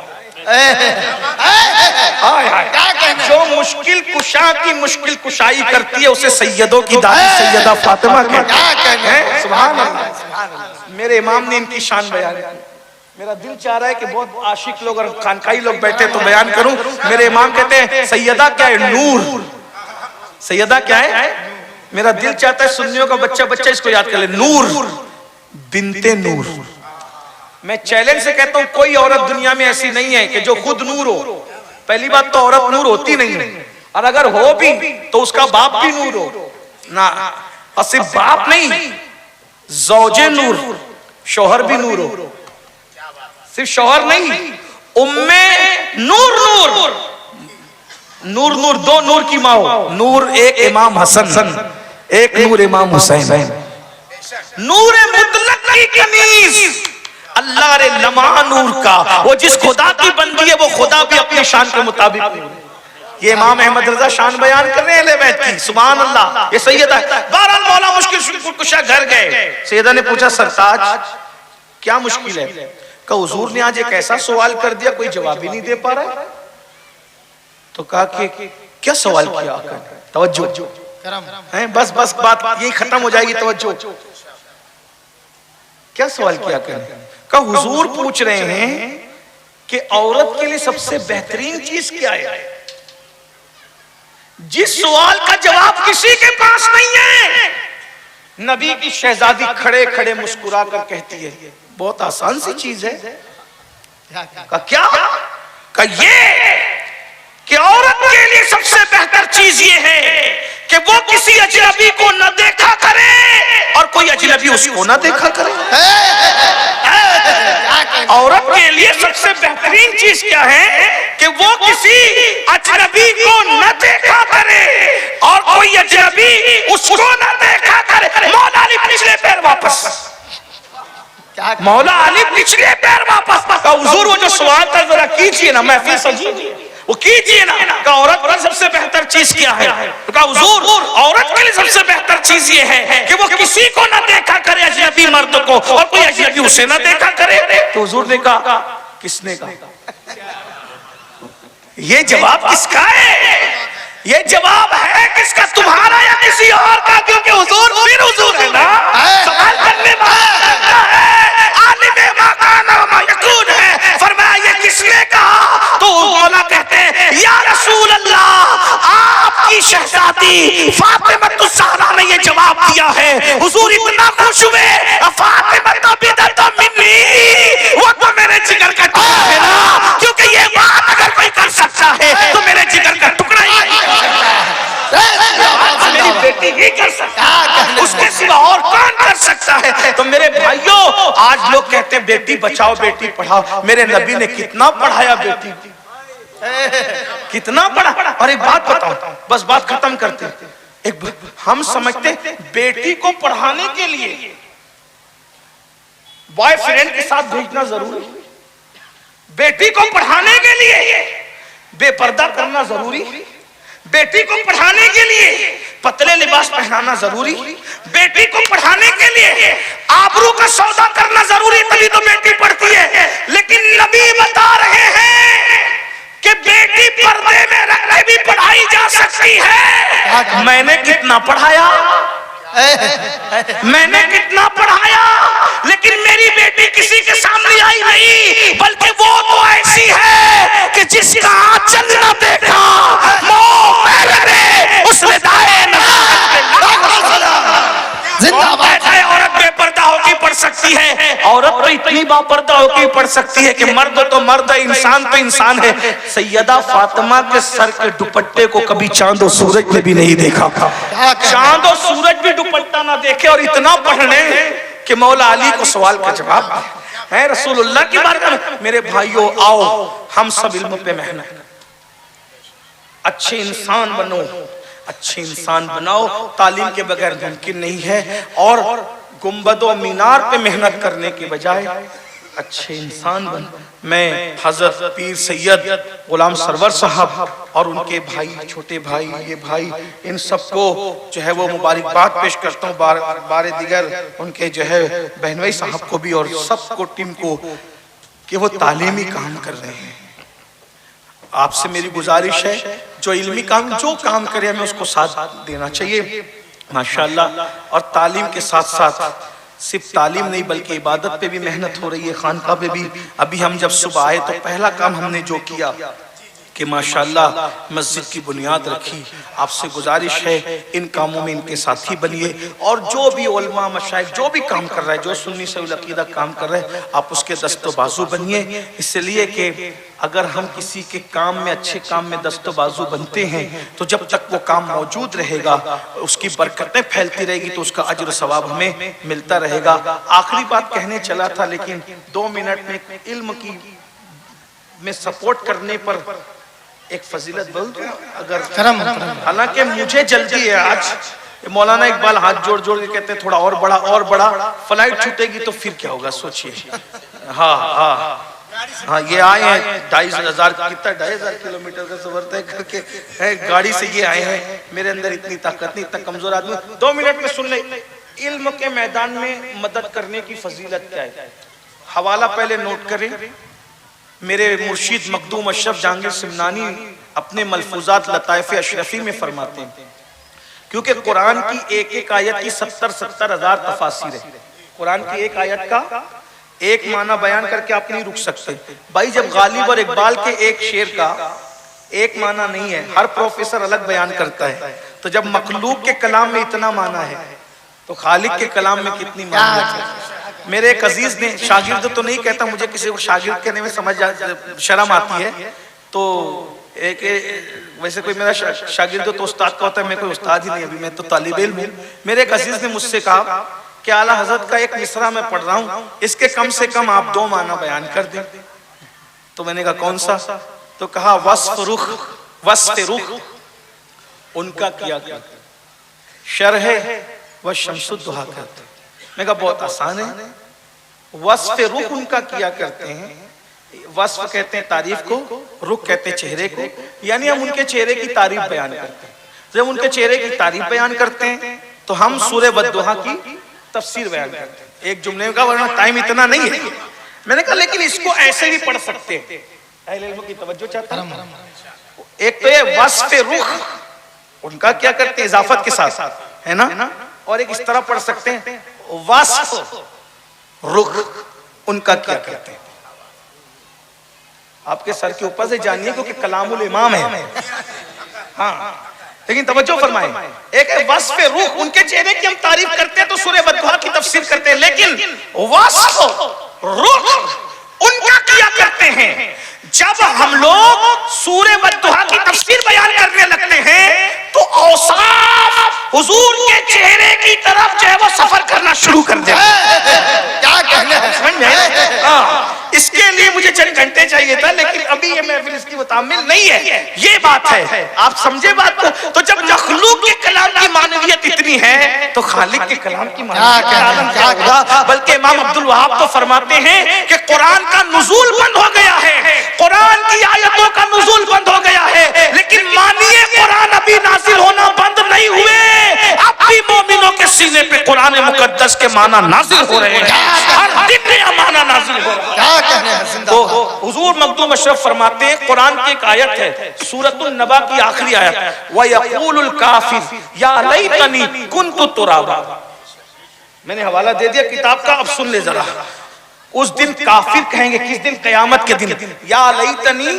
जो मुश्किल कुशा की मुश्किल कुशाई करती है उसे सैयदों की दादी सैयदा फातिमा कहते हैं। सुभान अल्लाह। मेरे इमाम ने इनकी शान बयान की। मेरा दिल चाह रहा है कि बहुत आशिक लोग और खानकाई लोग बैठे तो बयान करूं। मेरे इमाम कहते हैं सैयदा क्या है? नूर। सैयदा क्या है? मेरा दिल चाहता है सुन्नियों का बच्चा बच्चा इसको याद कर ले, नूर बिनते नूर। मैं चैलेंज से कहता हूं कोई औरत दुनिया में ऐसी नहीं है कि जो खुद नूर हो। पहली बात तो औरत नूर होती नहीं है, और अगर हो भी तो उसका बाप भी नूर हो ना। और सिर्फ बाप नहीं, ज़ौजे नूर, शौहर भी नूर हो। सिर्फ शौहर नहीं, उम्मे नूर नूर नूर नूर, दो नूर की माँ हो। नूर एक इमाम हसन, एक नूर इमाम हुसैन। नूर मुतलक की कमीज अल्लाह रे लमा नूर का, वो जिस खुदा की बंदी है वो खुदा भी अपनी शान के मुताबिक। ये इमाम अहमद रजा शान बयान कर रहे हैं अहले बैत की। सुभान अल्लाह। ये सैयदा है। बहरहाल मौला मुश्किल कुशा घर गए। सैयदा ने पूछा सरताज क्या मुश्किल है? कहा हुजूर ने आज एक ऐसा सवाल कर दिया कोई जवाब ही नहीं दे पा रहा है। तो कहा कि क्या सवाल किया आका? तवज्जो है, बस बस बात यही खत्म हो जाएगी। तवज्जो, क्या सवाल किया करें? का हुजूर पूछ रहे हैं कि औरत के लिए सबसे बेहतरीन चीज क्या है? जिस सवाल का जवाब किसी के पास नहीं है, नबी की शहजादी खड़े खड़े मुस्कुरा कर कहती है बहुत आसान सी चीज है। का क्या? का ये कि औरत के लिए सबसे बेहतर चीज ये है कि वो किसी अजनबी को न देखा करे और कोई अजनबी उसको न देखा करे। औरत के लिए सबसे बेहतरीन चीज क्या है कि वो किसी अजनबी को न देखा करे और कोई अजनबी उसको न देखा करे। मौला अली पिछले पैर वापस, मौला अली पिछले पैर वापस। हुजूर वो जो सवाल था जरा कीजिए ना, महफिल सजीजिए, वो कीजिए ना। का औरत पर सबसे बेहतर चीज क्या है? तो कहा हुजूर औरत के लिए सबसे बेहतर चीज ये है कि वो किसी को ना देखा करे अजनबी मर्द को और कोई अजनबी उसे ना देखा करे। तो हुजूर ने कहा किसने कहा? ये जवाब किसका है? ये जवाब है किसका? तुम्हारा या किसी और का? क्योंकि हुजूर फिर हुजूर है ना, सवाल करने वाला है, आलिम मकान व यकून है। फरमाया ये किसने कहा? तो मौला कहते हैं या रसूल अल्लाह आपकी शहजादी फातिमा ज़हरा ने ये जवाब दिया है। हुजूर इतना खुश हुए, फातिमा तो बिदत मिन्नी, वो तो मेरे जिगर का टुकड़ा है ना, क्योंकि ये बात अगर कोई कर सकता है तो मेरे जिगर का टुकड़ा ही मेरी बेटी ही कर सकता है, उसके सिवा और कौन कर सकता है? तो मेरे भाइयों आज लोग कहते हैं बेटी बचाओ बेटी पढ़ाओ। मेरे नबी ने कितना पढ़ाया बेटी, कितना पढ़ा। और एक बात बताओ, बस बात खत्म करते। एक हम समझते बेटी को पढ़ाने के लिए बॉयफ्रेंड के साथ भेजना जरूरी, बेटी को पढ़ाने के लिए बेपर्दा करना जरूरी, बेटी को पढ़ाने के लिए पतले लिबास पहनाना जरूरी, बेटी को पढ़ाने के लिए आबरू का सौदा करना जरूरी, तभी तो बेटी पढ़ती है। लेकिन नबी बता रहे हैं कि बेटी पर्दे में रख के भी पढ़ाई जा सकती है। मैंने कितना पढ़ाया, मैंने कितना पढ़ाया, लेकिन मेरी बेटी किसी के सामने आई नहीं, बल्कि वो तो ऐसी है कि जिसका आंचल न देखा मोह मेरे उसने दाए न। औरत बेपर्दा होकर पढ़ सकती है, औरत तो इतनी बापर्दा होकर पढ़ सकती है कि मर्द तो मर्द है, इंसान तो इंसान है। सैयदा फातिमा के सर के दुपट्टे को कभी चांद और सूरज ने भी नहीं देखा, चांद और सूरज भी दुपट्टा ना देखे, और इतना पढ़ने कि मौला अली को सवाल का जवाब है रसूलुल्लाह की बात में। मेरे भाइयों आओ हम सब इल्म पे मेहनत करें, अच्छे इंसान बनो, अच्छे इंसान बनाओ। तालीम के बगैर मुमकिन नहीं है। और गुंबदो मीनार पे मेहनत करने के बजाय अच्छे इंसान बन। मैं हजरत पीर सैयद गुलाम सरवर साहब और उनके भाई, छोटे भाई, ये भाई, इन सबको जो है वो मुबारकबाद पेश करता हूँ, बारे दिगर उनके जो है बहन भाई साहब को भी और सबको, टीम को, कि वो तालीमी काम कर रहे हैं। आपसे मेरी गुजारिश है, जो इल्मी काम जो काम करे हमें उसको साथ देना चाहिए माशाअल्लाह। और तालीम के साथ साथ सिर्फ तालीम नहीं बल्कि इबादत पे भी मेहनत हो रही है, खानका पे भी। अभी हम जब सुबह आए तो पहला काम हमने जो किया कि माशाअल्लाह मस्जिद की बुनियाद रखी। आपसे गुजारिश है इन कामों में इनके साथी बनिए, और जो भी उलमा मशाइख जो भी काम कर रहा है, जो सुन्नी सही अकीदा काम कर रहे हैं, आप उसके दस्तो बाजू बनिए। इसलिए कि अगर हम किसी के काम में, अच्छे काम में दस्तो बाजू बनते हैं तो जब तक वो काम मौजूद रहेगा, उसकी बरकतें फैलती रहेगी, तो उसका अज्र सवाब हमें मिलता रहेगा। आखिरी बात कहने चला था, लेकिन 2 मिनट में इल्म की में सपोर्ट करने पर एक फजीलत बोल दूं अगर, हालांकि मुझे जल्दी है आज। मौलाना इकबाल हाथ जोड़ जोड़ के कहते हैं थोड़ा और बड़ा, फ्लाइट छूटेगी तो फिर क्या होगा सोचिए। हाँ, ये आए हैं 2,500 किलोमीटर का सफर तय करके है, गाड़ी से ये आए हैं। मेरे अंदर इतनी ताकत नहीं, इतना कमजोर आदमी। 2 मिनट में सुन ले, इल्म के मैदान में मदद करने की फजीलत क्या है। हवाला पहले नोट करें, मेरे मुर्शिद मखदूम अशरफ जहांगीर सिमनानी अपने मलफूजात लताइफ अशरफी में फरमाते हैं, क्योंकि कुरान की एक एक आयत की 70 हजार तफासिर है। कुरान की एक आयत का एक माना बयान करके आप नहीं रुक सकते भाई। जब गालिब और इकबाल के एक शेर का एक माना नहीं है, हर प्रोफेसर अलग बयान करता है, तो जब मखलूक के कलाम में इतना माना है तो खालिक के कलाम में कितनी माना है। मेरे एक अजीज ने, शागिर्द तो नहीं कहता, मुझे किसी को शागिर्द कहने में शर्म आती है, तो वैसे कोई मेरा शागिर्द तो उस्ताद का होता है, मैं कोई उस्ताद ही नहीं, अभी मैं तो तालिब इल्म हूँ। मेरे एक अजीज ने मुझसे कहा कि आला हजरत का एक मिसरा मैं पढ़ रहा हूँ, इसके कम से कम आप 2 माना बयान कर दें। तो मैंने कहा कौन सा? तो कहा वस्फ रुख उनका किया करते, शरह व शम्सुद्दुहा करते। मैं कहा बहुत आसान है। वस्फ रुख उनका किया करते हैं। वस्फ कहते हैं तारीफ को, रुख कहते हैं चेहरे को, यानी हम उनके चेहरे की तारीफ बयान करते हैं। जब उनके चेहरे की तारीफ बयान करते हैं तो हम सूरह वद्दुहा की तफसीर बयान करते हैं एक जुमले का, वरना टाइम इतना नहीं है। मैंने कहा लेकिन इसको ऐसे भी पढ़ सकते हैं, अहले इल्म की तवज्जो चाहता हूं। एक तो ये वस्फ रुख उनका क्या करते हैं इजाफत के साथ, है ना, और एक इस तरह पढ़ सकते हैं वस्फ रुख उनका क्या करते हैं। आपके सर के ऊपर से जानिए क्योंकि कलामुल इमाम है। हाँ, लेकिन तवज्जो फरमाएं, एक है वस्फ रुख, उनके चेहरे की हम तारीफ करते हैं तो सूरह वद्दुहा की तफसीर करते हैं, लेकिन वस्फ रुख उनका किया करते हैं। जब हम लोग सूरह वद्दुहा की तफसीर बयान करने लगते हैं तो औसाफ हुजूर के चेहरे की तरफ जो है वो सफर करना शुरू कर देते हैं। क्या कहना है, समझ में? हाँ, इसके लिए मुझे चंद घंटे चाहिए था, लेकिन अभी ये महफिल इसकी मुतामिल नहीं है। ये बात है, आप समझे बात को। तो जब मखलूक के कलाम की मानवियत इतनी है तो खालिक के कलाम की मानवियत क्या होगा। बल्कि इमाम अब्दुल वहाब तो फरमाते हैं कि कुरान का नुज़ूल बंद हो गया है, कुरान की आयतों का नुज़ूल बंद हो गया है, लेकिन मानिए कुरान अभी नाजिल होना बंद नहीं हुए। अब भी मोमिनों के सीने पे कुरान मुकद्दस के माना नाजिल हो रहे हैं, हर दिन नया माना नाजिल हो रहा है। तो हुजूर मखदूम अशरफ फरमाते हैं, कुरान की एक आयत है सूरतुन नबा की आखिरी आयत, व यक़ूलुल काफिर या लैतनी कुन्तु तुराबा। मैंने हवाला दे दिया किताब का, अब सुन ले जरा। उस दिन काफिर कहेंगे, किस दिन? क़यामत के दिन। या लैतनी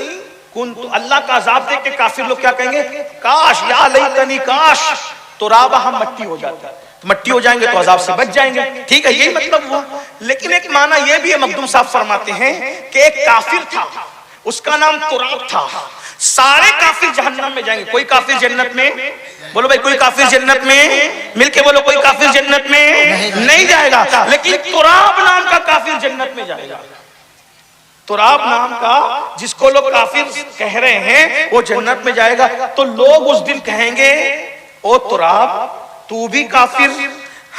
कुन्तु, अल्लाह का अज़ाब देख के काफिर लोग क्या कहेंगे? काश, या लैतनी काश तुराबा, हम मट्टी हो जाते, मट्टी हो जाएंगे तो अजाब से बच जाएंगे। ठीक है, यही मतलब हुआ। लेकिन एक माना यह भी है, मखदूम साहब फरमाते हैं कि एक काफिर था, उसका नाम तुराब था। सारे काफिर जहन्नम में जाएंगे, कोई काफिर जन्नत में? बोलो भाई, कोई काफिर जन्नत में? मिलके बोलो, कोई काफिर जन्नत में नहीं जाएगा, लेकिन तुराब नाम का काफिर जन्नत में जाएगा। तुराब नाम का जिसको लोग काफिर कह रहे हैं वो जन्नत में जाएगा। तो लोग उस दिन कहेंगे, ओ तुराब, तू भी काफिर,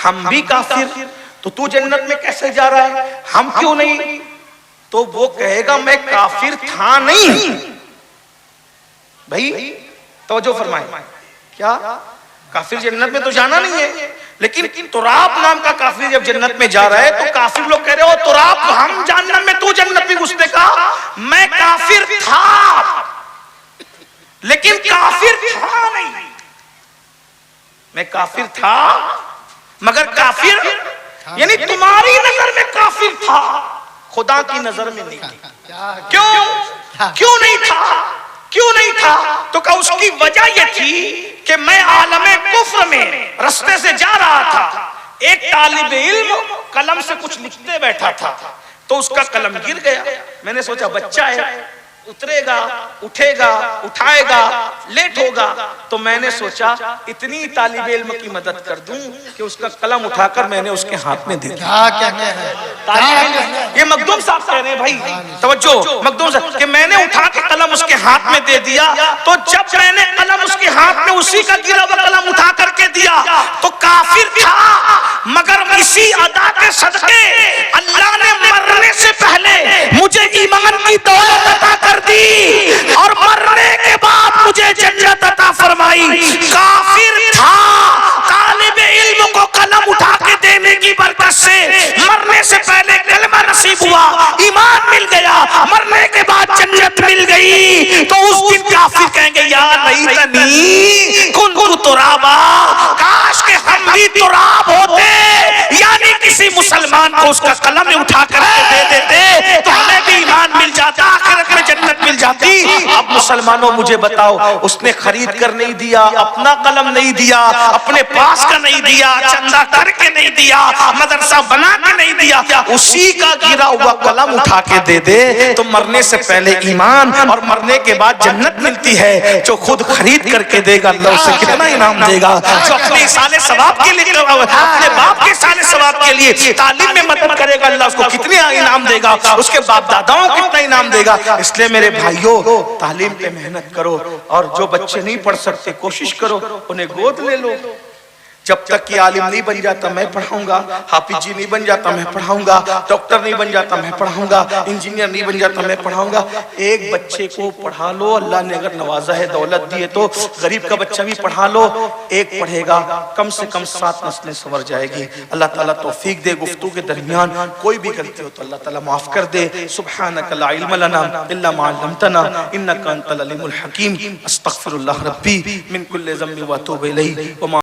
हम भी काफिर, तो तू जन्नत में कैसे जा रहा है, हम क्यों नहीं? तो वो कहेगा मैं काफिर था नहीं। भाई तवज्जो फरमाए, क्या काफिर जन्नत में तो जाना नहीं है, लेकिन तुराब नाम का काफिर जब जन्नत में जा रहा है तो काफिर लोग कह रहे हो तुराब हम जहन्नम में, तू जन्नत में घुसने का। मैं काफिर था लेकिन काफिर था नहीं, मैं काफिर था मगर काफिर यानी तुम्हारी नजर में काफिर था, खुदा की नजर में नहीं। क्यों नहीं था? क्यों नहीं था? तो क्या उसकी वजह यह थी कि मैं आलमे कुफ्र में रास्ते से जा रहा था, एक तालिब इल्म कलम से कुछ लिखते बैठा था तो उसका कलम गिर गया। मैंने सोचा बच्चा है, उतरेगा, उठेगा, उठाएगा, लेट होगा, तो मैंने सोचा इतनी तालिब इल्म की मदद कर दूं कि उसका कलम उठाकर मैंने उसके हाथ में दे दिया। ये मखदूम साहब कह रहे हैं, भाई तवज्जो, मखदूम साहब कि मैंने उठा के कलम उसके हाथ में दे दिया। तो जब मैंने कलम उसके हाथ में उसी का गिरा हुआ कलम उठा करके दिया तो काफिर था, मगर इसी अदा के सदके अल्लाह ने मरने से पहले मुझे ईमान की दौलत अता कर दी और मरने के बाद मुझे जन्नत अता फरमाई। काफिर था, तालिब इल्म को कलम उठा के देने की बरकत से मरने से पहले कलमा नसीब हुआ, ईमान मिल गया, मरने के बाद जन्नत मिल गई। तो उस दिन काफिर कहेंगे यार नहीं तनी कुंतु तुराबा, काश के हम भी तुराब होते, यानी किसी मुसलमान को उसका कलम उठा कर दे देते तो हमें भी ईमान मिल जाता, आखिरत में जन्नत मिल जाती। अब मुसलमानों मुझे बताओ, उसने खरीद कर नहीं दिया, अपना कलम नहीं दिया, अपने पास का नहीं दिया, चंदा करके नहीं दिया, मदरसा बना के नहीं दिया, उसी का गिरा हुआ कलम उठा के दे दे तो मरने से पहले ईमान और मरने के बाद जन्नत मिलती है। जो खुद खरीद करके देगा अल्लाह उसे कितना इनाम देगा। जो अपने साले सवाब के लिए, अपने बाप के साले सवाब के लिए तालीम में मदद करेगा अल्लाह उसको कितने इनाम देगा, उसके बाप दादाओं को कितना इनाम देगा। इसलिए मेरे भाइयों तालीम पे मेहनत करो, और जो बच्चे नहीं पढ़ सकते कोशिश करो उन्हें गोद ले लो। जब तक कि आलिम नहीं बन जाता मैं पढ़ाऊंगा, हाफिज जी नहीं बन जाता मैं पढ़ाऊंगा, डॉक्टर नहीं बन जाता मैं पढ़ाऊंगा, इंजीनियर नहीं बन जाता मैं पढ़ाऊंगा। एक बच्चे को पढ़ा लो, अल्लाह ने अगर नवाजा है, दौलत दी है तो गरीब का बच्चा भी पढ़ा लो, एक पढ़ेगा कम से कम 7 नस्लें संवर जाएगी। अल्लाह ताला तौफीक दे। गुफ्तगू के दरमियान कोई भी गलती हो तो अल्लाह ताला माफ कर दे। सुब्हानक ला इल्म लना इल्ला मा अल्लमतना इन्नका अंतल अलीमुल हकीम। अस्तगफिरुल्लाह रब्बी मिन कुल्लि ज़म्बि व अतूबु इलैहि।